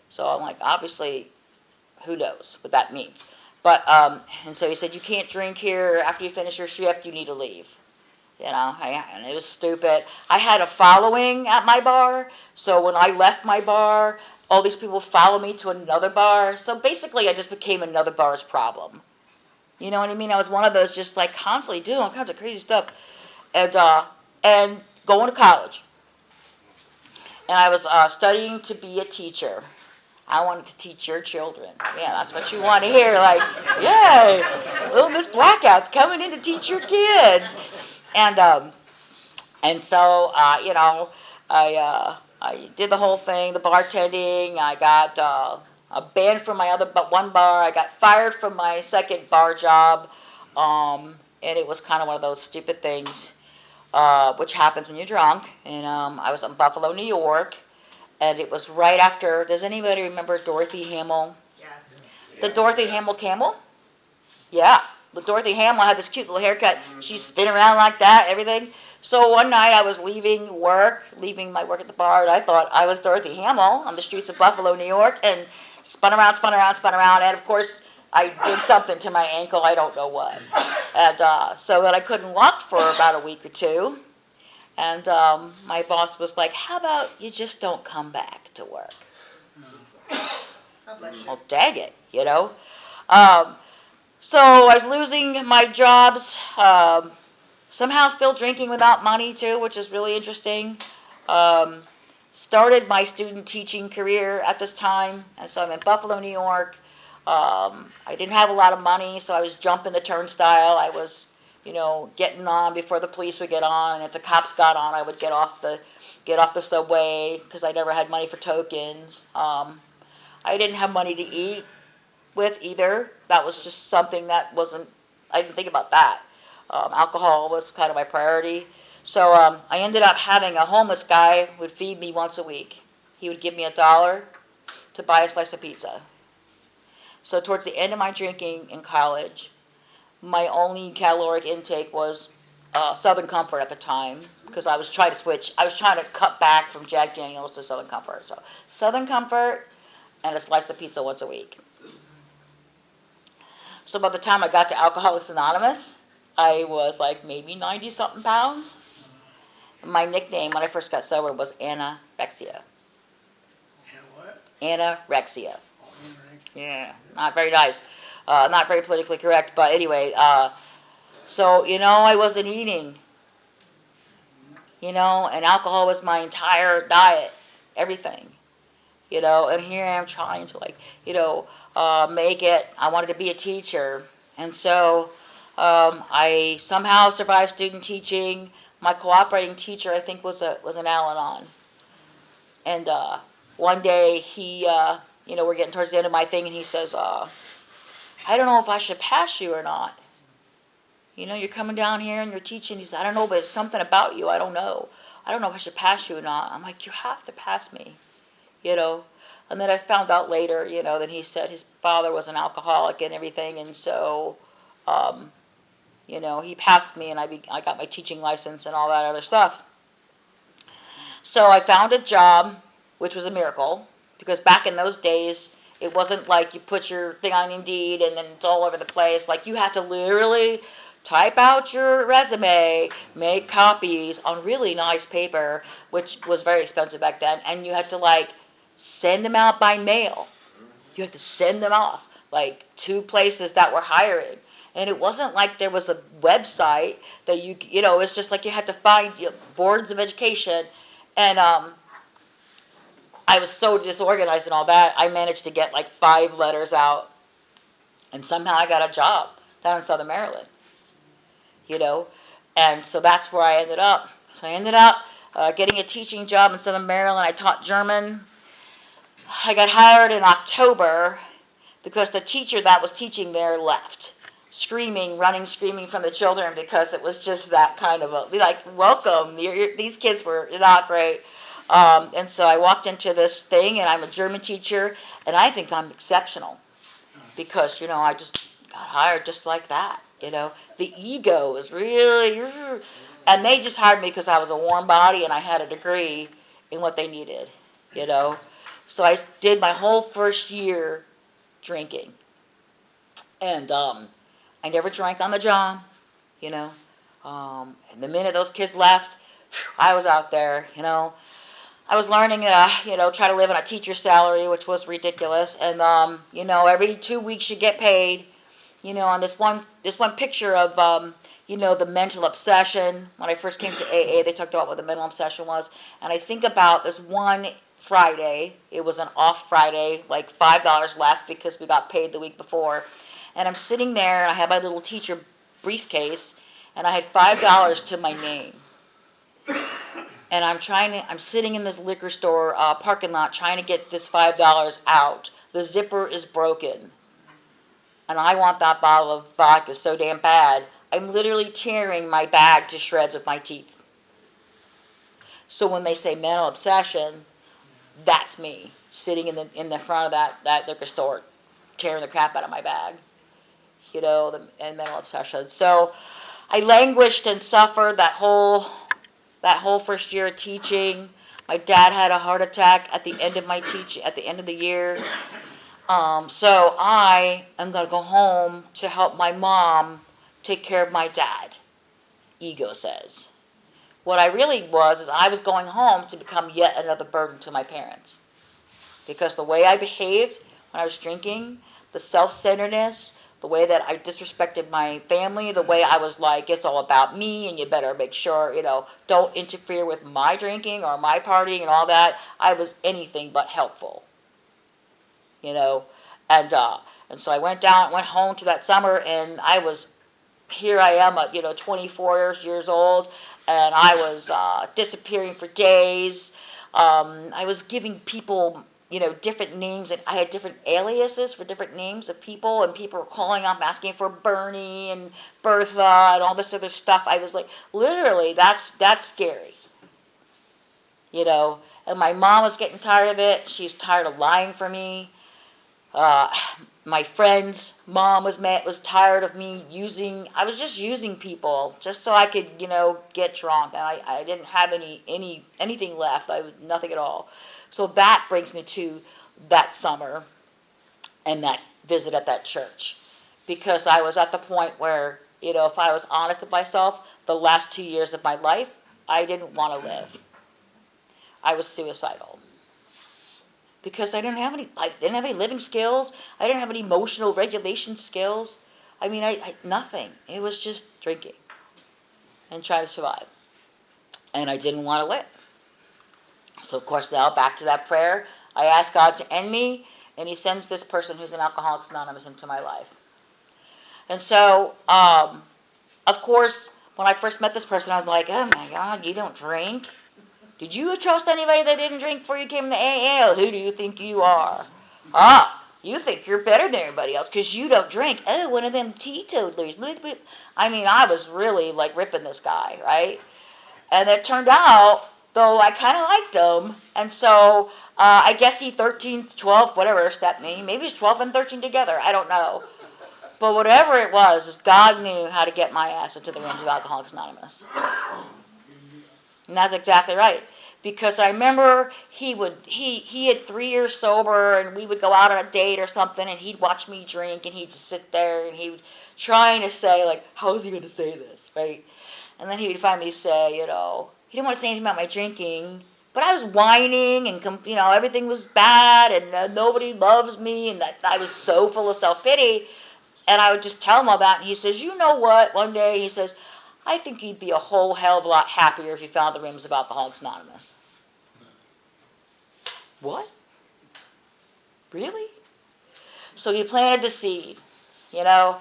So I'm like, obviously, who knows what that means? But and so he said, you can't drink here after you finish your shift. You need to leave. And it was stupid. I had a following at my bar, so when I left my bar, all these people followed me to another bar. So basically, I just became another bar's problem. You know what I mean? I was one of those just constantly doing all kinds of crazy stuff, and going to college. And I was studying to be a teacher. I wanted to teach your children. Yeah, that's what you want to hear. Yay, little Miss Blackout's coming in to teach your kids. And so, I did the whole thing, the bartending. I got banned from my one bar. I got fired from my second bar job. And it was kind of one of those stupid things, which happens when you're drunk. And I was in Buffalo, New York. And it was right after, does anybody remember Dorothy Hamill? Yes. The Dorothy Hamill Camel? Yeah. The Dorothy Hamill had this cute little haircut. She'd spin around like that, everything. So one night I was leaving my work at the bar, and I thought I was Dorothy Hamill on the streets of Buffalo, New York, and spun around. And of course, I did something to my ankle, I don't know what. And so that I couldn't walk for about a week or two. And my boss was like, how about you just don't come back to work? God bless you. Well, dang it, So I was losing my jobs, somehow still drinking without money too, which is really interesting. Started my student teaching career at this time, and so I'm in Buffalo, New York. I didn't have a lot of money, so I was jumping the turnstile. I was getting on before the police would get on, and if the cops got on, I would get off the subway because I never had money for tokens. I didn't have money to eat with either. That was just something that I didn't think about that. Alcohol was kind of my priority. So I ended up having a homeless guy who would feed me once a week. He would give me $1 to buy a slice of pizza. So towards the end of my drinking in college, my only caloric intake was Southern Comfort at the time, because I was trying to switch. I was trying to cut back from Jack Daniels to Southern Comfort. So Southern Comfort and a slice of pizza once a week. So by the time I got to Alcoholics Anonymous, I was maybe 90-something pounds. My nickname when I first got sober was anorexia. And what? Anorexia. Oh, anorexia. Yeah, not very nice. Not very politically correct, but anyway, so, I wasn't eating, and alcohol was my entire diet, everything, and here I am trying to, make it. I wanted to be a teacher, and so I somehow survived student teaching. My cooperating teacher, I think, was an Al-Anon, and one day he, we're getting towards the end of my thing, and he says, I don't know if I should pass you or not. You're coming down here and you're teaching. He said, I don't know, but it's something about you. I don't know. I don't know if I should pass you or not. I'm like, you have to pass me, And then I found out later, that he said his father was an alcoholic and everything. And so, he passed me and I got my teaching license and all that other stuff. So I found a job, which was a miracle, because back in those days, it wasn't like you put your thing on Indeed and then it's all over the place. You had to literally type out your resume, make copies on really nice paper, which was very expensive back then, and you had to send them out by mail. You had to send them off to places that were hiring. And it wasn't like there was a website that it's just you had to find boards of education. And I was so disorganized and all that, I managed to get like 5 letters out, and somehow I got a job down in Southern Maryland, you know, and so that's where I ended up. So I ended up getting a teaching job in Southern Maryland. I taught German. I got hired in October because the teacher that was teaching there left, running screaming from the children, because it was just that kind of a, like, welcome, these kids were not great. And so I walked into this thing, and I'm a German teacher, and I think I'm exceptional because, you know, I just got hired just like that, you know. The ego is really, and they just hired me because I was a warm body and I had a degree in what they needed, you know. So I did my whole first year drinking, and I never drank on the job, you know. And the minute those kids left, I was out there, you know. I was learning, you know, try to live on a teacher's salary, which was ridiculous. And, you know, every 2 weeks you get paid, you know, on this one picture of, you know, the mental obsession. When I first came to AA, they talked about what the mental obsession was. And I think about this one Friday, it was an off Friday, like $5 left because we got paid the week before. And I'm sitting there, and I had my little teacher briefcase, and I had $5 to my name. And I'm sitting in this liquor store parking lot trying to get this $5 out. The zipper is broken. And I want that bottle of vodka so damn bad. I'm literally tearing my bag to shreds with my teeth. So when they say mental obsession, that's me sitting in the front of that liquor store, tearing the crap out of my bag. You know, and mental obsession. So I languished and suffered that whole first year of teaching. My dad had a heart attack at the end of the year. So I am going to go home to help my mom take care of my dad, ego says. What I really is I was going home to become yet another burden to my parents. Because the way I behaved when I was drinking, the self-centeredness, the way that I disrespected my family, the way I was like, it's all about me, and you better make sure, you know, don't interfere with my drinking or my partying and all that. I was anything but helpful, you know. And so I went home to that summer, and here I am at, you know, 24 years old, and I was disappearing for days. I was giving people, you know, different names, and I had different aliases for different names of people, and people were calling up asking for Bernie and Bertha and all this other stuff. I was like, literally, that's scary, you know. And my mom was getting tired of it. She was tired of lying for me. My friend's mom was tired of me I was just using people just so I could, you know, get drunk. And I didn't have anything left. Nothing at all. So that brings me to that summer and that visit at that church. Because I was at the point where, you know, if I was honest with myself, the last 2 years of my life, I didn't want to live. I was suicidal. Because I didn't have any living skills. I didn't have any emotional regulation skills. I mean, I nothing. It was just drinking and trying to survive. And I didn't want to live. So, of course, now back to that prayer. I ask God to end me, and he sends this person who's an Alcoholics Anonymous into my life. And so, of course, when I first met this person, I was like, oh, my God, you don't drink? Did you trust anybody that didn't drink before you came to AA? Who do you think you are? You think you're better than everybody else because you don't drink. Oh, one of them teetotalers. I mean, I was really like ripping this guy, right? And it turned out, though, I kind of liked him. And so I guess he 13, 12, whatever, stepped me. Maybe it's 12 and 13 together. I don't know. But whatever it was, is God knew how to get my ass into the rooms of Alcoholics Anonymous. And that's exactly right. Because I remember he had 3 years sober, and we would go out on a date or something, and he'd watch me drink, and he'd just sit there, and he would trying to say, like, how is he going to say this, right? And then he would finally say, you know, he didn't want to say anything about my drinking, but I was whining, and, you know, everything was bad, and nobody loves me, and that I was so full of self-pity. And I would just tell him all that, and he says, you know what? One day he says, I think you'd be a whole hell of a lot happier if you found the rooms of Alcoholics Anonymous. What? Really? So you planted the seed, you know.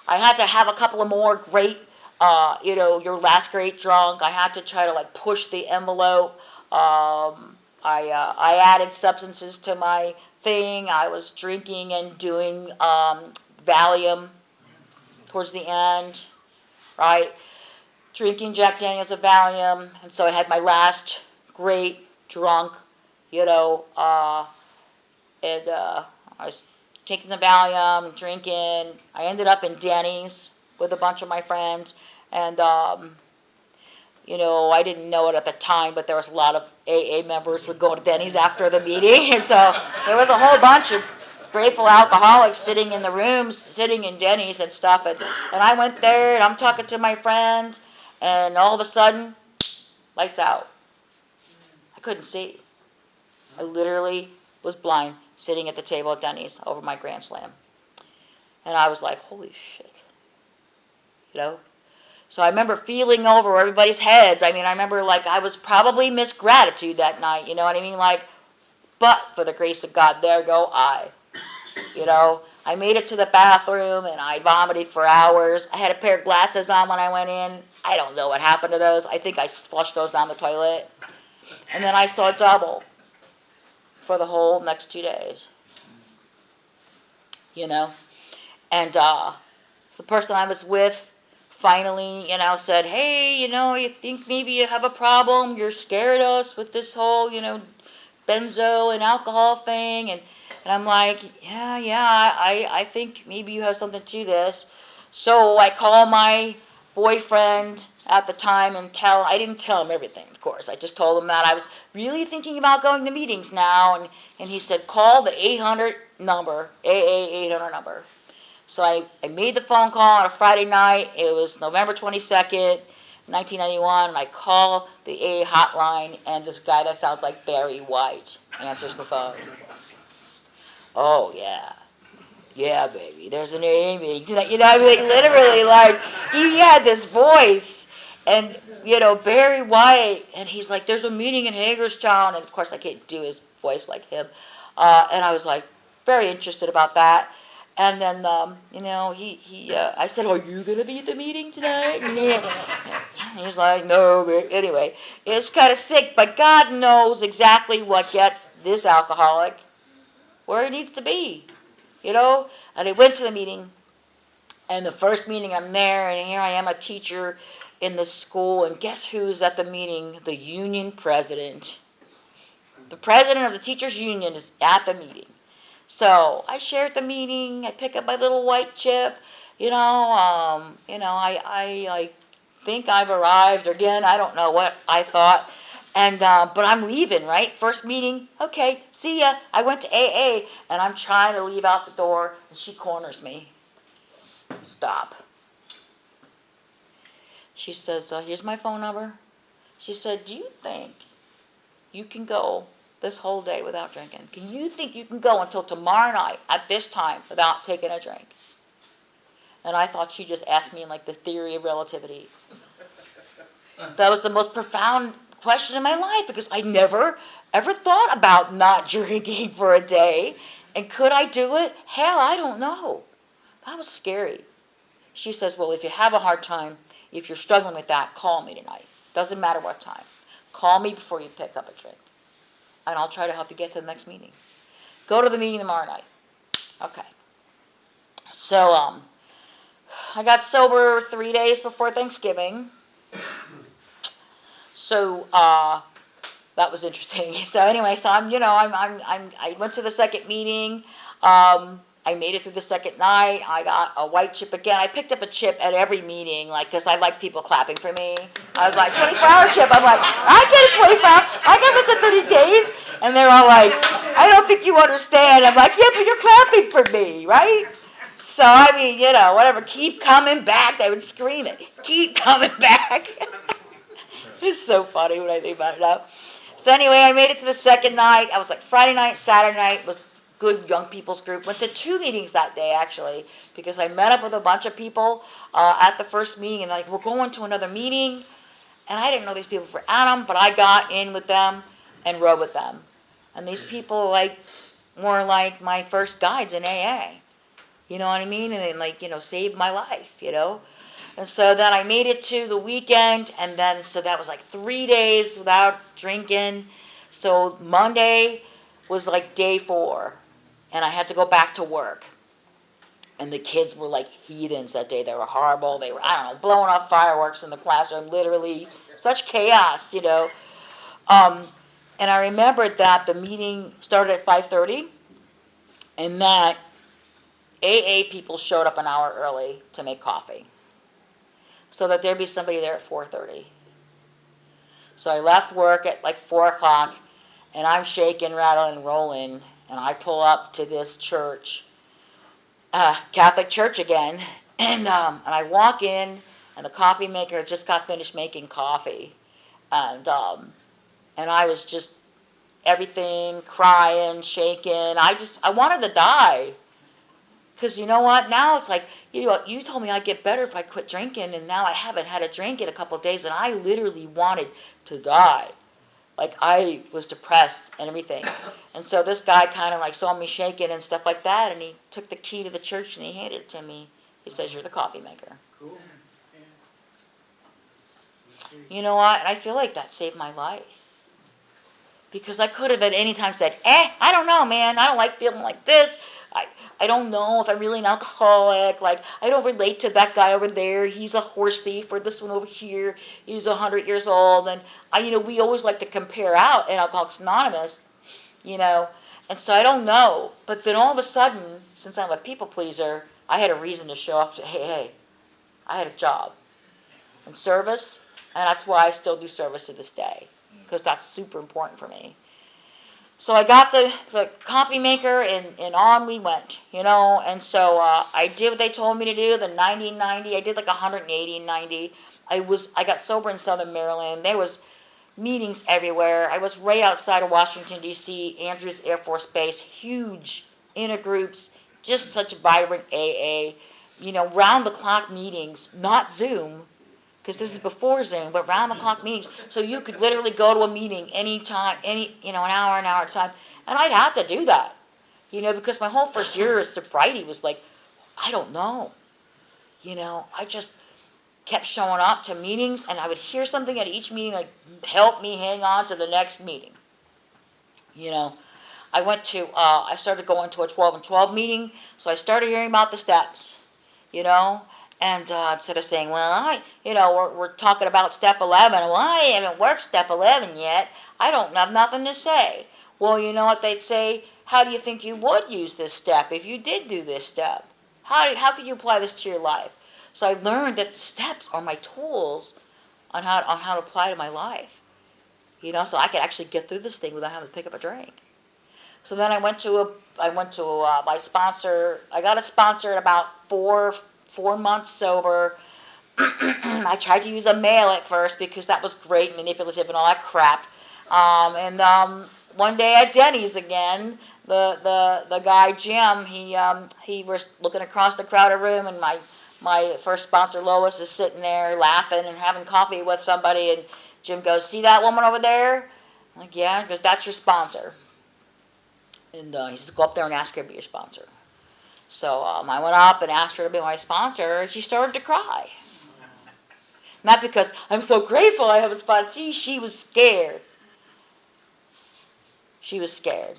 I had to have a couple of more great, your last great drunk. I had to try to like push the envelope. I added substances to my thing. I was drinking and doing Valium towards the end, right? Drinking Jack Daniels of Valium, and so I had my last great drunk, and I was taking some Valium, drinking. I ended up in Denny's with a bunch of my friends, and I didn't know it at the time, but there was a lot of AA members would go to Denny's after the meeting, and so there was a whole bunch of grateful alcoholics sitting in the rooms, sitting in Denny's and stuff, and I went there, and I'm talking to my friend, and all of a sudden, lights out. I couldn't see. I literally was blind, sitting at the table at Denny's over my Grand Slam. And I was like, holy shit. So I remember feeling over everybody's heads. I mean, I remember like I was probably Miss Gratitude that night, you know what I mean? Like, but for the grace of God, there go I. I made it to the bathroom and I vomited for hours. I had a pair of glasses on when I went in. I don't know what happened to those. I think I flushed those down the toilet. And then I saw double for the whole next 2 days. And the person I was with finally, said, hey, you think maybe you have a problem. You're scared us with this whole, benzo and alcohol thing. And I'm like, yeah, I think maybe you have something to this. So I call my boyfriend at the time and I didn't tell him everything, of course. I just told him that I was really thinking about going to meetings now. And he said, call the 800 number, AA 800 number. So I made the phone call on a Friday night. It was November 22nd, 1991. And I call the AA hotline, and this guy that sounds like Barry White answers the phone. Oh, yeah. Yeah, baby, there's an AA meeting tonight. Literally, like, he had this voice. And, Barry White, and he's like, there's a meeting in Hagerstown. And, of course, I can't do his voice like him. And I was, like, very interested about that. And then, I said, are you going to be at the meeting tonight? And he's like, no, but anyway, it's kind of sick, but God knows exactly what gets this alcoholic where he needs to be, And I went to the meeting, and the first meeting I'm there, and here I am, a teacher in the school, and guess who's at the meeting? The union president. The president of the teachers' union is at the meeting. So I share at the meeting. I pick up my little white chip. I think I've arrived again. I don't know what I thought. And but I'm leaving, right? First meeting. Okay, see ya. I went to AA, and I'm trying to leave out the door, and she corners me. Stop. She says, here's my phone number. She said, do you think you can go this whole day without drinking? Can you think you can go until tomorrow night at this time without taking a drink? And I thought she just asked me in like the theory of relativity. That was the most profound question in my life because I never ever thought about not drinking for a day. And could I do it? Hell, I don't know. That was scary. She says, well, if you have a hard time, if you're struggling with that, call me tonight. Doesn't matter what time. Call me before you pick up a drink. And I'll try to help you get to the next meeting. Go to the meeting tomorrow night. Okay. So, I got sober 3 days before Thanksgiving. So, that was interesting. So anyway, I went to the second meeting. I made it through the second night. I got a white chip again. I picked up a chip at every meeting, because I like people clapping for me. I was like, 24-hour chip. I'm like, I get a 24-hour. I got this at 30 days. And they're all like, I don't think you understand. I'm like, yeah, but you're clapping for me, right? So, whatever. Keep coming back. They would scream it. Keep coming back. It's so funny when I think about it now. So anyway, I made it to the second night. I was like, Friday night, Saturday night was good young people's group. Went to 2 meetings that day, actually, because I met up with a bunch of people at the first meeting, and we're going to another meeting. And I didn't know these people for Adam, but I got in with them and rode with them. And these people, like, were like my first guides in AA. You know what I mean? And they, like, saved my life, And so then I made it to the weekend, and then, so that was like 3 days without drinking. So Monday was like day 4, and I had to go back to work. And the kids were like heathens that day. They were horrible. They were, I don't know, blowing off fireworks in the classroom, literally. Such chaos, And I remembered that the meeting started at 5:30, and that AA people showed up an hour early to make coffee, so that there'd be somebody there at 4:30. So I left work at like 4 o'clock, and I'm shaking, rattling, and rolling, and I pull up to this church, Catholic church again, and I walk in, and the coffee maker just got finished making coffee, and I was just everything, crying, shaking. I wanted to die. Because you know what? Now it's like, you told me I'd get better if I quit drinking, and now I haven't had a drink in a couple of days, and I literally wanted to die. Like, I was depressed and everything. And so this guy kind of like saw me shaking and stuff like that, and he took the key to the church and he handed it to me. He says, "You're the coffee maker." Cool. You know what? I feel like that saved my life. Because I could have at any time said, I don't know, man. I don't like feeling like this. I don't know if I'm really an alcoholic. Like, I don't relate to that guy over there. He's a horse thief. Or this one over here, he's 100 years old. And, we always like to compare out in Alcoholics Anonymous, And so I don't know. But then all of a sudden, since I'm a people pleaser, I had a reason to show up. Hey, I had a job and service. And that's why I still do service to this day. Because that's super important for me. So I got the coffee maker, and on we went, And so I did what they told me to do, the 90-90. I did like 180 and 90. I got sober in Southern Maryland. There was meetings everywhere. I was right outside of Washington, D.C., Andrews Air Force Base, huge intergroups, just such vibrant AA, round-the-clock meetings, not Zoom, because this is before Zoom, but round-the-clock meetings. So you could literally go to a meeting anytime, an hour at a time. And I'd have to do that, because my whole first year of sobriety was like, I don't know. I just kept showing up to meetings, and I would hear something at each meeting, like, help me hang on to the next meeting. I started going to a 12 and 12 meeting, so I started hearing about the steps, And instead of saying, well, we're talking about step 11. Well, I haven't worked step 11 yet. I don't have nothing to say. Well, you know what they'd say? How do you think you would use this step if you did do this step? How could you apply this to your life? So I learned that steps are my tools on how to apply to my life. So I could actually get through this thing without having to pick up a drink. So then I went to my sponsor. I got a sponsor at about 4 months sober. I tried to use a mail at first because that was great, manipulative and all that crap. One day at Denny's again, the guy Jim, he was looking across the crowded room, and my first sponsor Lois is sitting there laughing and having coffee with somebody, and Jim goes, "See that woman over there?" I'm like, "Yeah." He goes, "That's your sponsor." And he says, "Go up there and ask her to be your sponsor." So I went up and asked her to be my sponsor, and she started to cry. Not because I'm so grateful I have a sponsor. She was scared. She was scared.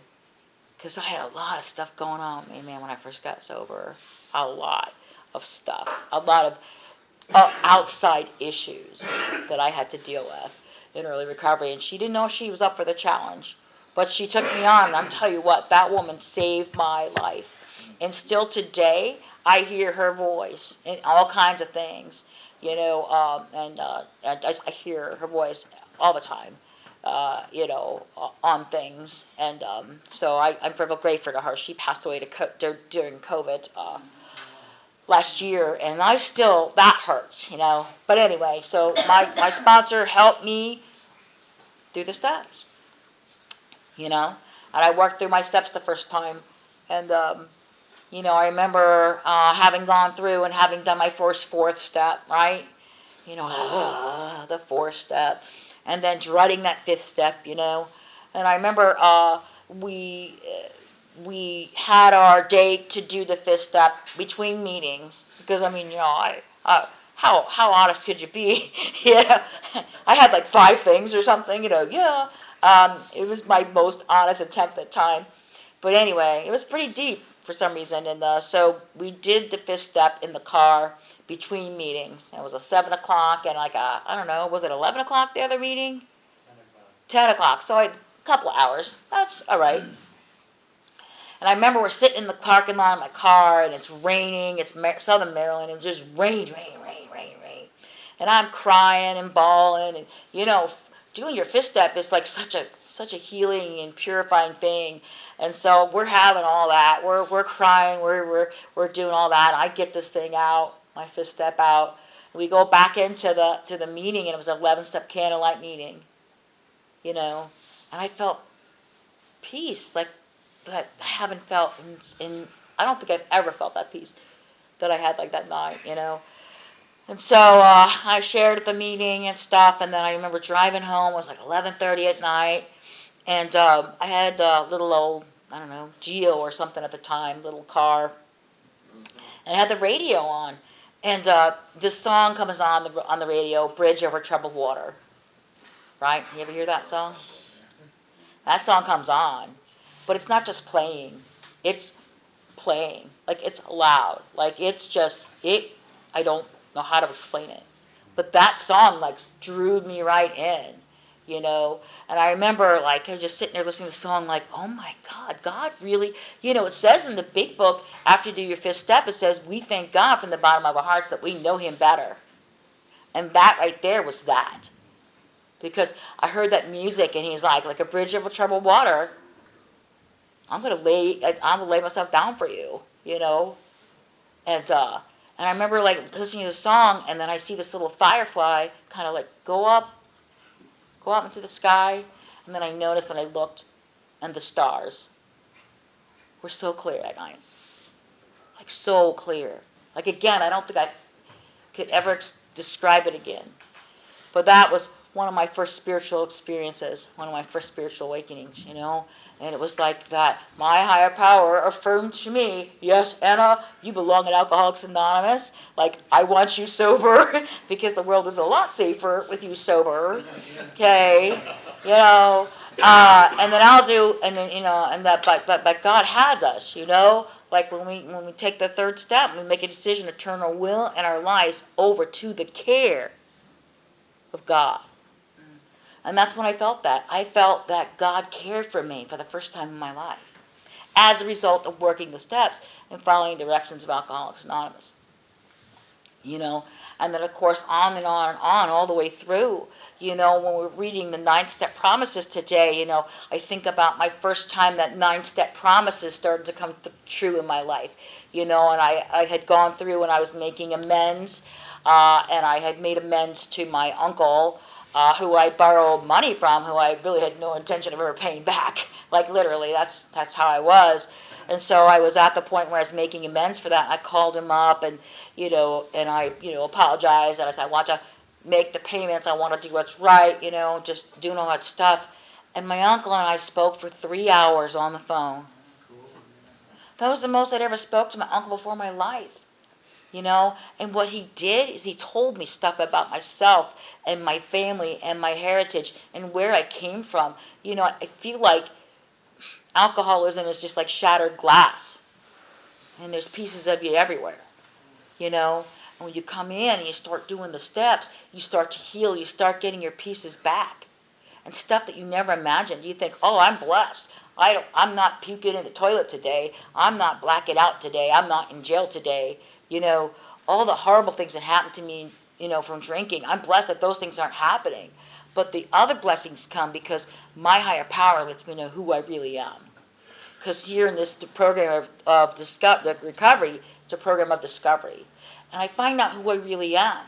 Because I had a lot of stuff going on with me, man, when I first got sober. A lot of stuff. A lot of outside issues that I had to deal with in early recovery. And she didn't know she was up for the challenge. But she took me on, and I'm telling you what, that woman saved my life. And still today, I hear her voice in all kinds of things, and I hear her voice all the time, on things. And so I'm forever grateful to her. She passed away during COVID last year, and that hurts, But anyway, so my sponsor helped me through the steps, And I worked through my steps the first time, and I remember having gone through and having done my fourth step, right? The fourth step, and then dreading that fifth step, And I remember we had our date to do the fifth step between meetings, because I mean, how honest could you be? Yeah, I had like 5 things or something, yeah. It was my most honest attempt at time. But anyway, it was pretty deep for some reason, and so we did the fifth step in the car between meetings. It was a 7 o'clock and like I don't know, was it 11 o'clock the other meeting? 10 o'clock, so a couple of hours. That's all right. And I remember we're sitting in the parking lot of my car, and it's raining. It's Southern Maryland, and it just rain. And I'm crying and bawling, and doing your fifth step is like such a healing and purifying thing. And so we're having all that. We're crying. We're doing all that. I get this thing out, my fifth step out. We go back into the meeting, and it was an 11-step candlelight meeting. And I felt peace like that I haven't felt in I don't think I've ever felt that peace that I had like that night. And so I shared at the meeting and stuff, and then I remember driving home. It was like 11:30 at night, and I had a little old, I don't know, Geo or something at the time, little car, and I had the radio on, and this song comes on the radio, "Bridge Over Troubled Water." Right? You ever hear that song? That song comes on, but it's not just playing. It's playing. Like, it's loud. Like, it's just, I don't know how to explain it. But that song, like, drew me right in, And I remember, like, I was just sitting there listening to the song, like, oh, my God, God really, it says in the big book, after you do your fifth step, it says, we thank God from the bottom of our hearts that we know him better. And that right there was that. Because I heard that music, and he's like a bridge over troubled water. I'm gonna lay myself down for you, And I remember like listening to the song, and then I see this little firefly kind of like go up into the sky, and then I noticed and I looked, and the stars were so clear at night, like so clear. Like again, I don't think I could ever describe it again. But that was one of my first spiritual experiences, one of my first spiritual awakenings, And it was like that. My higher power affirmed to me, yes, Anna, you belong at Alcoholics Anonymous. Like, I want you sober because the world is a lot safer with you sober. Okay? And then I'll do, and then, and that, but God has us, Like when we take the third step, we make a decision to turn our will and our lives over to the care of God. And that's when I felt that. I felt that God cared for me for the first time in my life as a result of working the steps and following directions of Alcoholics Anonymous. And then of course on and on and on all the way through, when we're reading the 9-step promises today, I think about my first time that 9-step promises started to come true in my life, and I had gone through and I was making amends, and I had made amends to my uncle, who I borrowed money from, who I really had no intention of ever paying back. Like literally, that's how I was. And so I was at the point where I was making amends for that. I called him up and I apologized, and I said, I want to make the payments, I want to do what's right, just doing all that stuff. And my uncle and I spoke for 3 hours on the phone. That was the most I'd ever spoke to my uncle before in my life. And what he did is he told me stuff about myself and my family and my heritage and where I came from. I feel like alcoholism is just like shattered glass, and there's pieces of you everywhere, And when you come in and you start doing the steps, you start to heal, you start getting your pieces back, and stuff that you never imagined. You think, oh, I'm blessed. I'm not puking in the toilet today. I'm not blacking out today. I'm not in jail today. All the horrible things that happened to me, from drinking, I'm blessed that those things aren't happening. But the other blessings come because my higher power lets me know who I really am. Because here in this program of the recovery, it's a program of discovery. And I find out who I really am.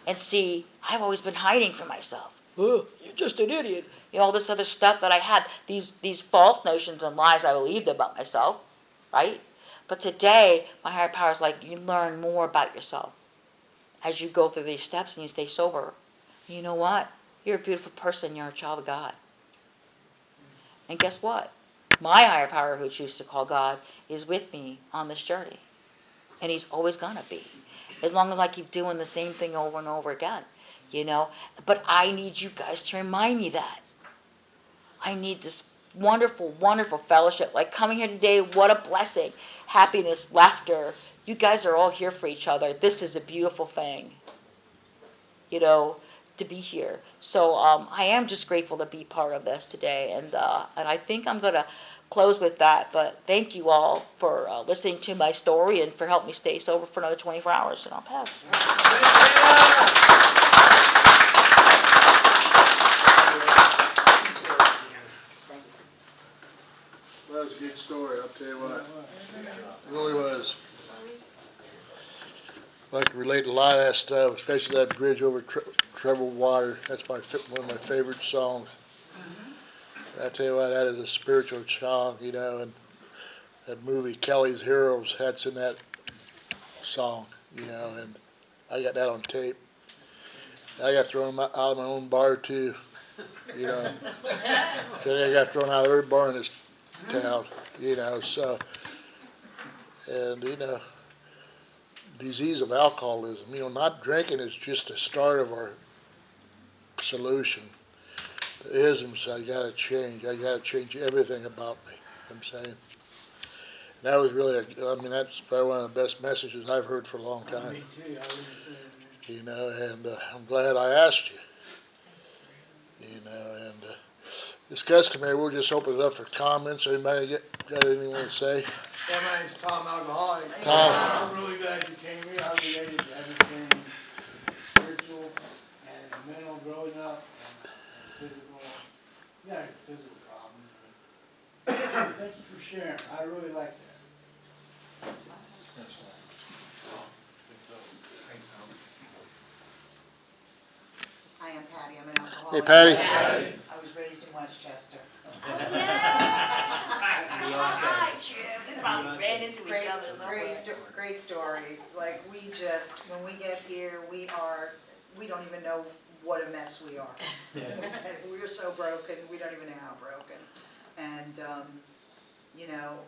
And see, I've always been hiding from myself. Oh, you're just an idiot. All this other stuff that I had, these false notions and lies I believed about myself, right? But today, my higher power is like, you learn more about yourself as you go through these steps and you stay sober. You know what? You're a beautiful person. You're a child of God. And guess what? my higher power, who I choose to call God, is with me on this journey. And he's always gonna be. As long as I keep doing the same thing over and over again, you know. But I need you guys to remind me that. I need this wonderful, wonderful fellowship. Like coming here today, what a blessing. Happiness, laughter. You guys are all here for each other. This is a beautiful thing, you know, to be here. So I am just grateful to be part of this today. And I think I'm going to close with that. But thank you all for listening to my story and for helping me stay sober for another 24 hours. And I'll pass. That was a good story, I'll tell you what. It really was. I can relate to a lot of that stuff, especially that bridge over troubled water. That's one of my favorite songs. I tell you what, that is a spiritual song, you know, and that movie Kelly's Heroes, that's in that song, you know, and I got that on tape. I got thrown out of my own bar too, you know. So I got thrown out of every bar in this town, you know, so, and, you know, disease of alcoholism, you know, not drinking is just the start of our solution. The isms, I gotta change everything about me, I'm saying. And that was really, that's probably one of the best messages I've heard for a long time. Me too, I wouldn't say it, man. You know, and I'm glad I asked you. You know, and this customary, we'll just open it up for comments. Anybody got anything to say? Yeah, my name's Tom Alcoholic. Tom. I'm really glad you came here. I related to everything spiritual and mental growing up and physical. You got physical problems, but thank you for sharing. I really like that. I am Patty, I'm an alcoholic. Hey, Patty. I was raised in Westchester. Great story. Like, when we get here, we don't even know what a mess we are. We're so broken, we don't even know how broken. And, you know,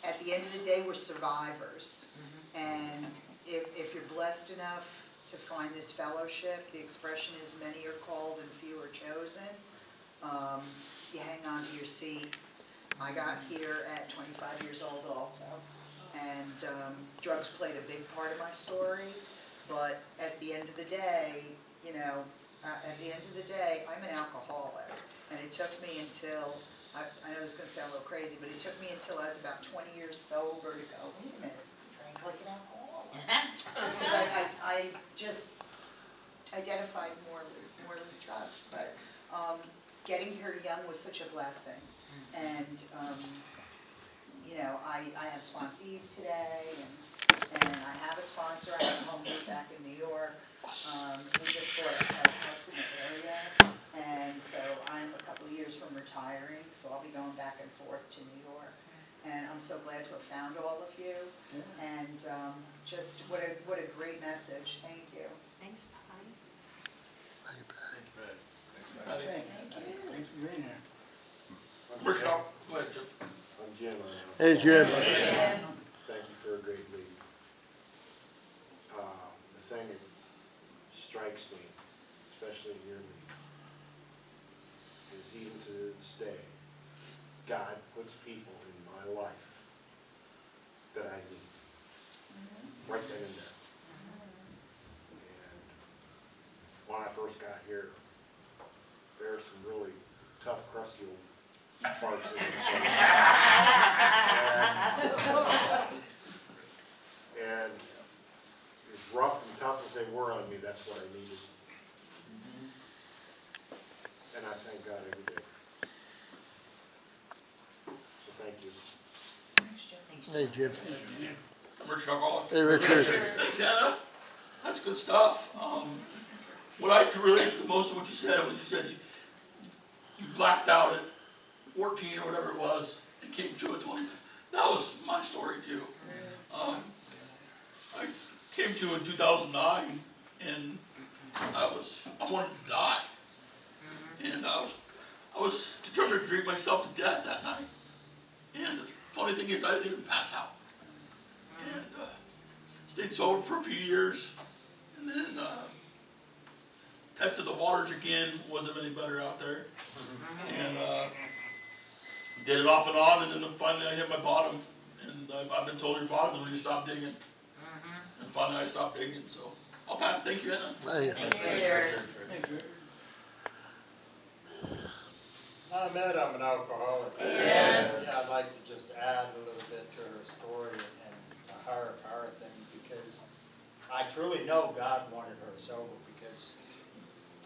at the end of the day, we're survivors. And if you're blessed enough to find this fellowship, the expression is many are called and few are chosen. You hang on to your seat. I got here at 25 years old also, and drugs played a big part of my story, but at the end of the day, you know, I'm an alcoholic, and it took me until, I know this is going to sound a little crazy, but it took me until I was about 20 years sober to go, wait a minute, I drank like an alcoholic. Because I just identified more with drugs, but getting here young was such a blessing, and you know, I have sponsees today, and I have a sponsor. I have a home group back in New York. We just bought a house in the area, and so I'm a couple of years from retiring, so I'll be going back and forth to New York. And I'm so glad to have found all of you, and just what a great message. Thank you. Thanks, Patty. Thanks for being here. Workshop, go ahead, Jim. I'm Jim. Hey, Jim. Thank you for a great lead. The thing that strikes me, especially in your lead, is even to this day, God puts people in my life that I need, right then and there. And when I first got here, there were some really tough, crusty old parts in this place. And as rough and tough as they were on me, that's what I needed. And I thank God every day. So thank you. Hey, Jim. Rich Alcoholic. Hey, Richard. Thanks, Anna. That's good stuff. What I could relate to most of what you said was you said you blacked out at 14 or whatever it was and came to at 20. That was my story too. I came to in 2009 and I wanted to die. And I was determined to drink myself to death that night. And the funny thing is, I didn't even pass out. And, stayed sober for a few years, and then, tested the waters again, wasn't any better out there. And, did it off and on, and then finally I hit my bottom. And I've been told your bottom is when you stop digging. And finally I stopped digging, so I'll pass. Thank you, Anna. Hey, I admit I'm an alcoholic. Yeah. Yeah, I'd like to just add a little bit to her story and the higher power thing, because I truly know God wanted her sober, because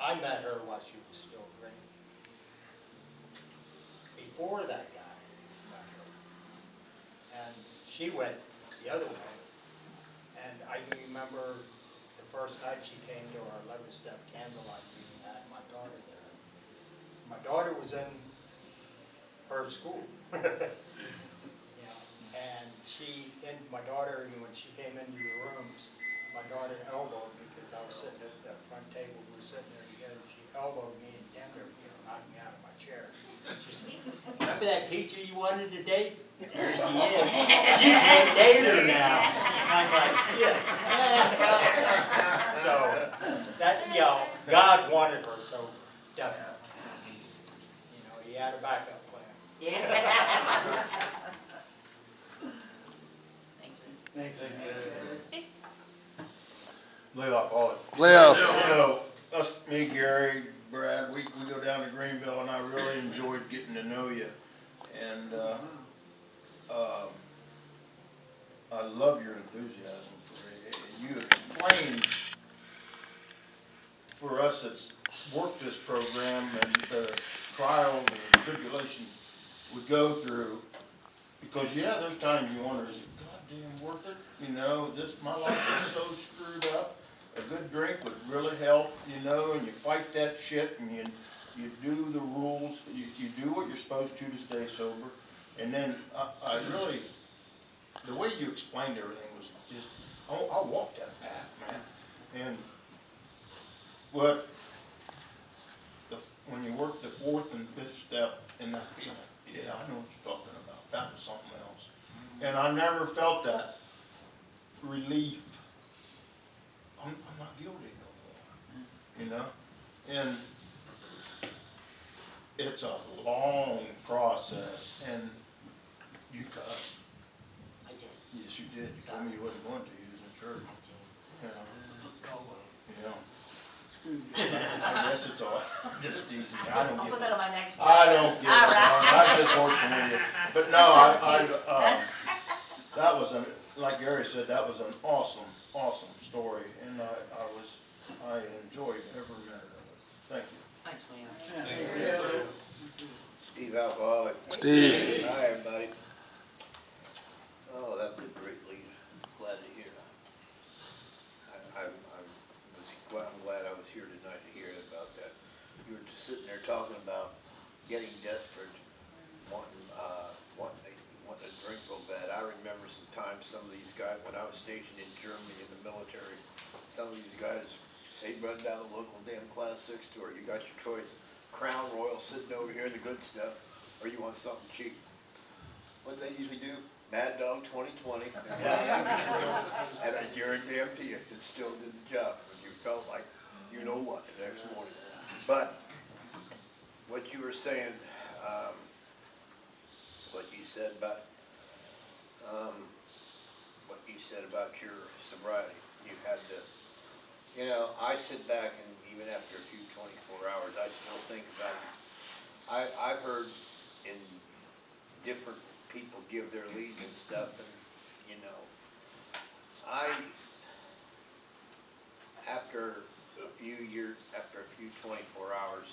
I met her while she was still drinking. Before that guy met her. And she went the other way. And I can remember the first night she came to our 11-step candlelight meeting, I had my daughter there. My daughter was in her school. You know, and my daughter, when she came into the rooms, my daughter elbowed me, because I was sitting at the front table, we were sitting there together, she elbowed me and damn near, knocked me out of my chair. She said, "Remember that teacher you wanted to date? There she is. You can't date her now." I'm like, yeah. So, that, God wanted her, so definitely. He had a backup plan. Yeah. Thanks. Lay off all it. Leo, You know, us, me, Gary, Brad, we go down to Greenville, and I really enjoyed getting to know you. And, I love your enthusiasm for it. You explained for us that's worked this program and the trials and tribulations we go through, because yeah, there's times you wonder, is it goddamn worth it? My life is so screwed up. A good drink would really help, and you fight that shit, and you do the rules, you do what you're supposed to stay sober. And then I really, the way you explained everything was just, I walked that path, man. And when you work the 4th and 5th step and that feeling, yeah, I know what you're talking about. That was something else. And I never felt that relief. I'm not guilty no more, And it's a long process, and you cut. I did. Yes, you did. You told me you wasn't going to. You was in church. Yeah. I guess it's all just easy. I don't I'll get put that on my next. I don't get it. All right. I'm just working with you. But no, that was like Gary said, that was an awesome, awesome story, and I enjoyed every minute of it. Thank you. Thanks, Leo. Steve Alcoholic. Steve. Hi, everybody. Oh, that was greatly glad to hear. I'm glad I was here tonight to hear about that. You were just sitting there talking about getting desperate, wanting a drink real bad. I remember sometimes some of these guys, when I was stationed in Germany in the military, some of these guys, they'd run down the local damn Class 6 store. You got your choice. Crown Royal sitting over here, the good stuff, or you want something cheap. What they usually do? Mad Dog 2020. And I guarantee you, it still did the job. You felt like you know what the next morning. But what you were saying, what you said about your sobriety, you had to. I sit back and even after a few 24 hours, I still think about it. I've heard in different people give their leads and stuff, and after a few years, after a few 24 hours,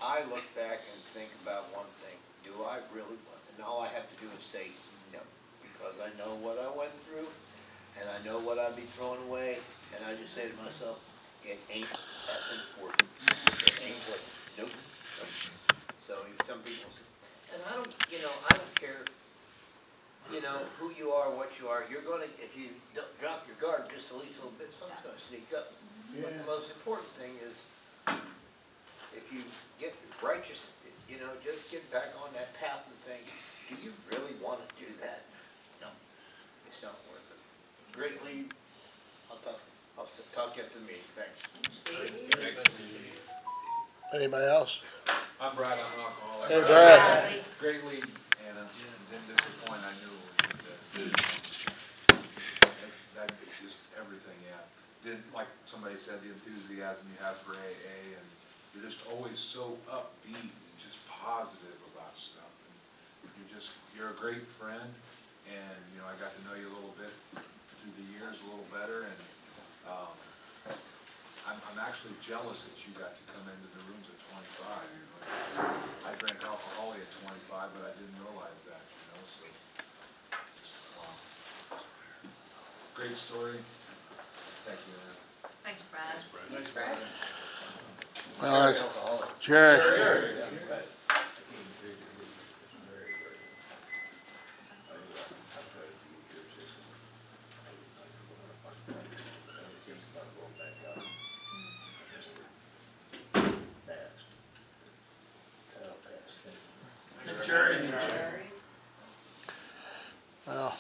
I look back and think about one thing. Do I really want, and all I have to do is say no, because I know what I went through, and I know what I'd be throwing away, and I just say to myself, it ain't effing worth it. It ain't worth it. Nope. So some people say, and I don't care, who you are, what you are. You're gonna, if you don't drop your guard just the least little bit, something's gonna sneak up. But the most important thing is, if you get righteous, just get back on that path and think, do you really wanna do that? No, it's not worth it. Greatly, I'll talk you after the meeting, thanks. Anybody else? I'm Brad, I'm an alcoholic. Hey, Brad. Greatly, Anna, didn't disappoint, I knew it was, that, just everything, yeah. Didn't, like somebody said, the enthusiasm you have for AA, and you're just always so upbeat and just positive about stuff. And you're a great friend, and, you know, I got to know you a little bit through the years, a little better, and, I'm actually jealous that you got to come into the rooms at 25. You know? I drank alcohol at 25, but I didn't realize that, you know, so, just, wow. Great story. Thank you, Anna. Thanks, Brad. Thanks, Brad. Jerry. Well,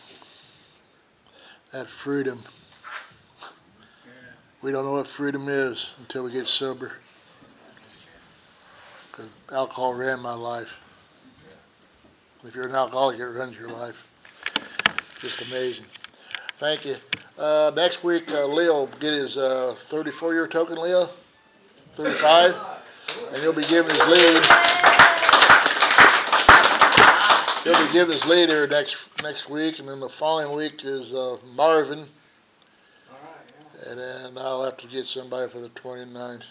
that freedom. We don't know what freedom is until we get sober. 'Cause alcohol ran my life. If you're an alcoholic, it runs your life. Just amazing. Thank you. Next week, Leo will get his 34-year token, Leo? 35? And he'll be giving his lead. He'll be giving his lead here next week, and then the following week is Marvin. All right, yeah. And then I'll have to get somebody for the 29th.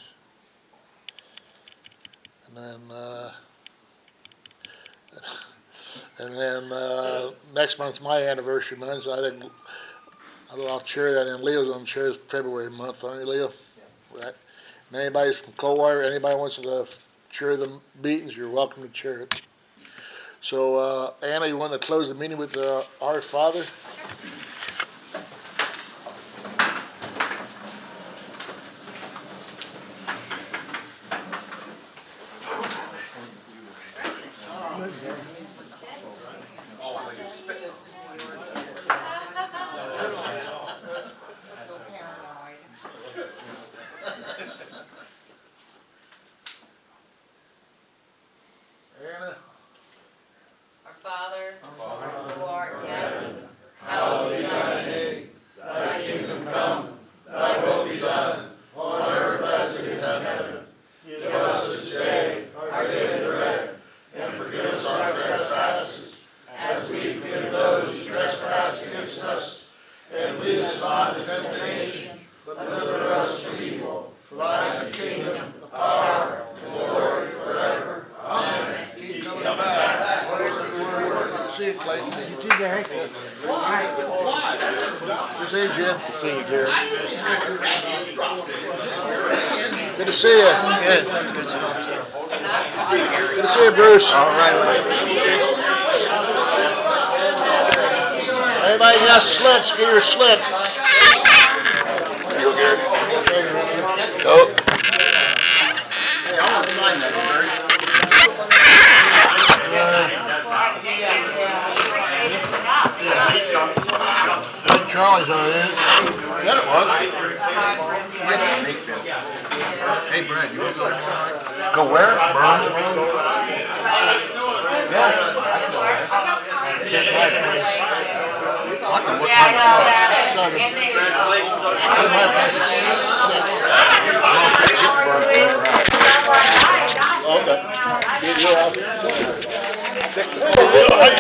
And then next month's my anniversary month, so I think I'll chair that, and Leo's on chair February month, aren't you, Leo? Yeah. Right. And anybody from Coldwater, anybody wants to chair the meetings, you're welcome to chair it. So, Anna, you want to close the meeting with Our Father? Still paranoid. Anna? Our Father, who art in heaven, Hallowed be thy name, thy kingdom come, thy will be done, on earth as it is in heaven. Give us this day our daily bread, and forgive us our trespasses, as we forgive those who trespass against us. And lead us not into temptation, but deliver us from evil. For thine is the kingdom, the power, and the glory forever. Amen. He's coming back. See you, Clayton. You too, Gary. Good to see you, Jim. Good to see you, Gary. Good to see you. Good. Good to see you, Bruce. All right. Everybody got slips. Get your slips. You, Gary. Go. Hey, I want to sign that, Barry. Charlie's on it. Yeah, it was. Hey, Brad, you want to go tomorrow? Go where? Burn. Yeah, Okay.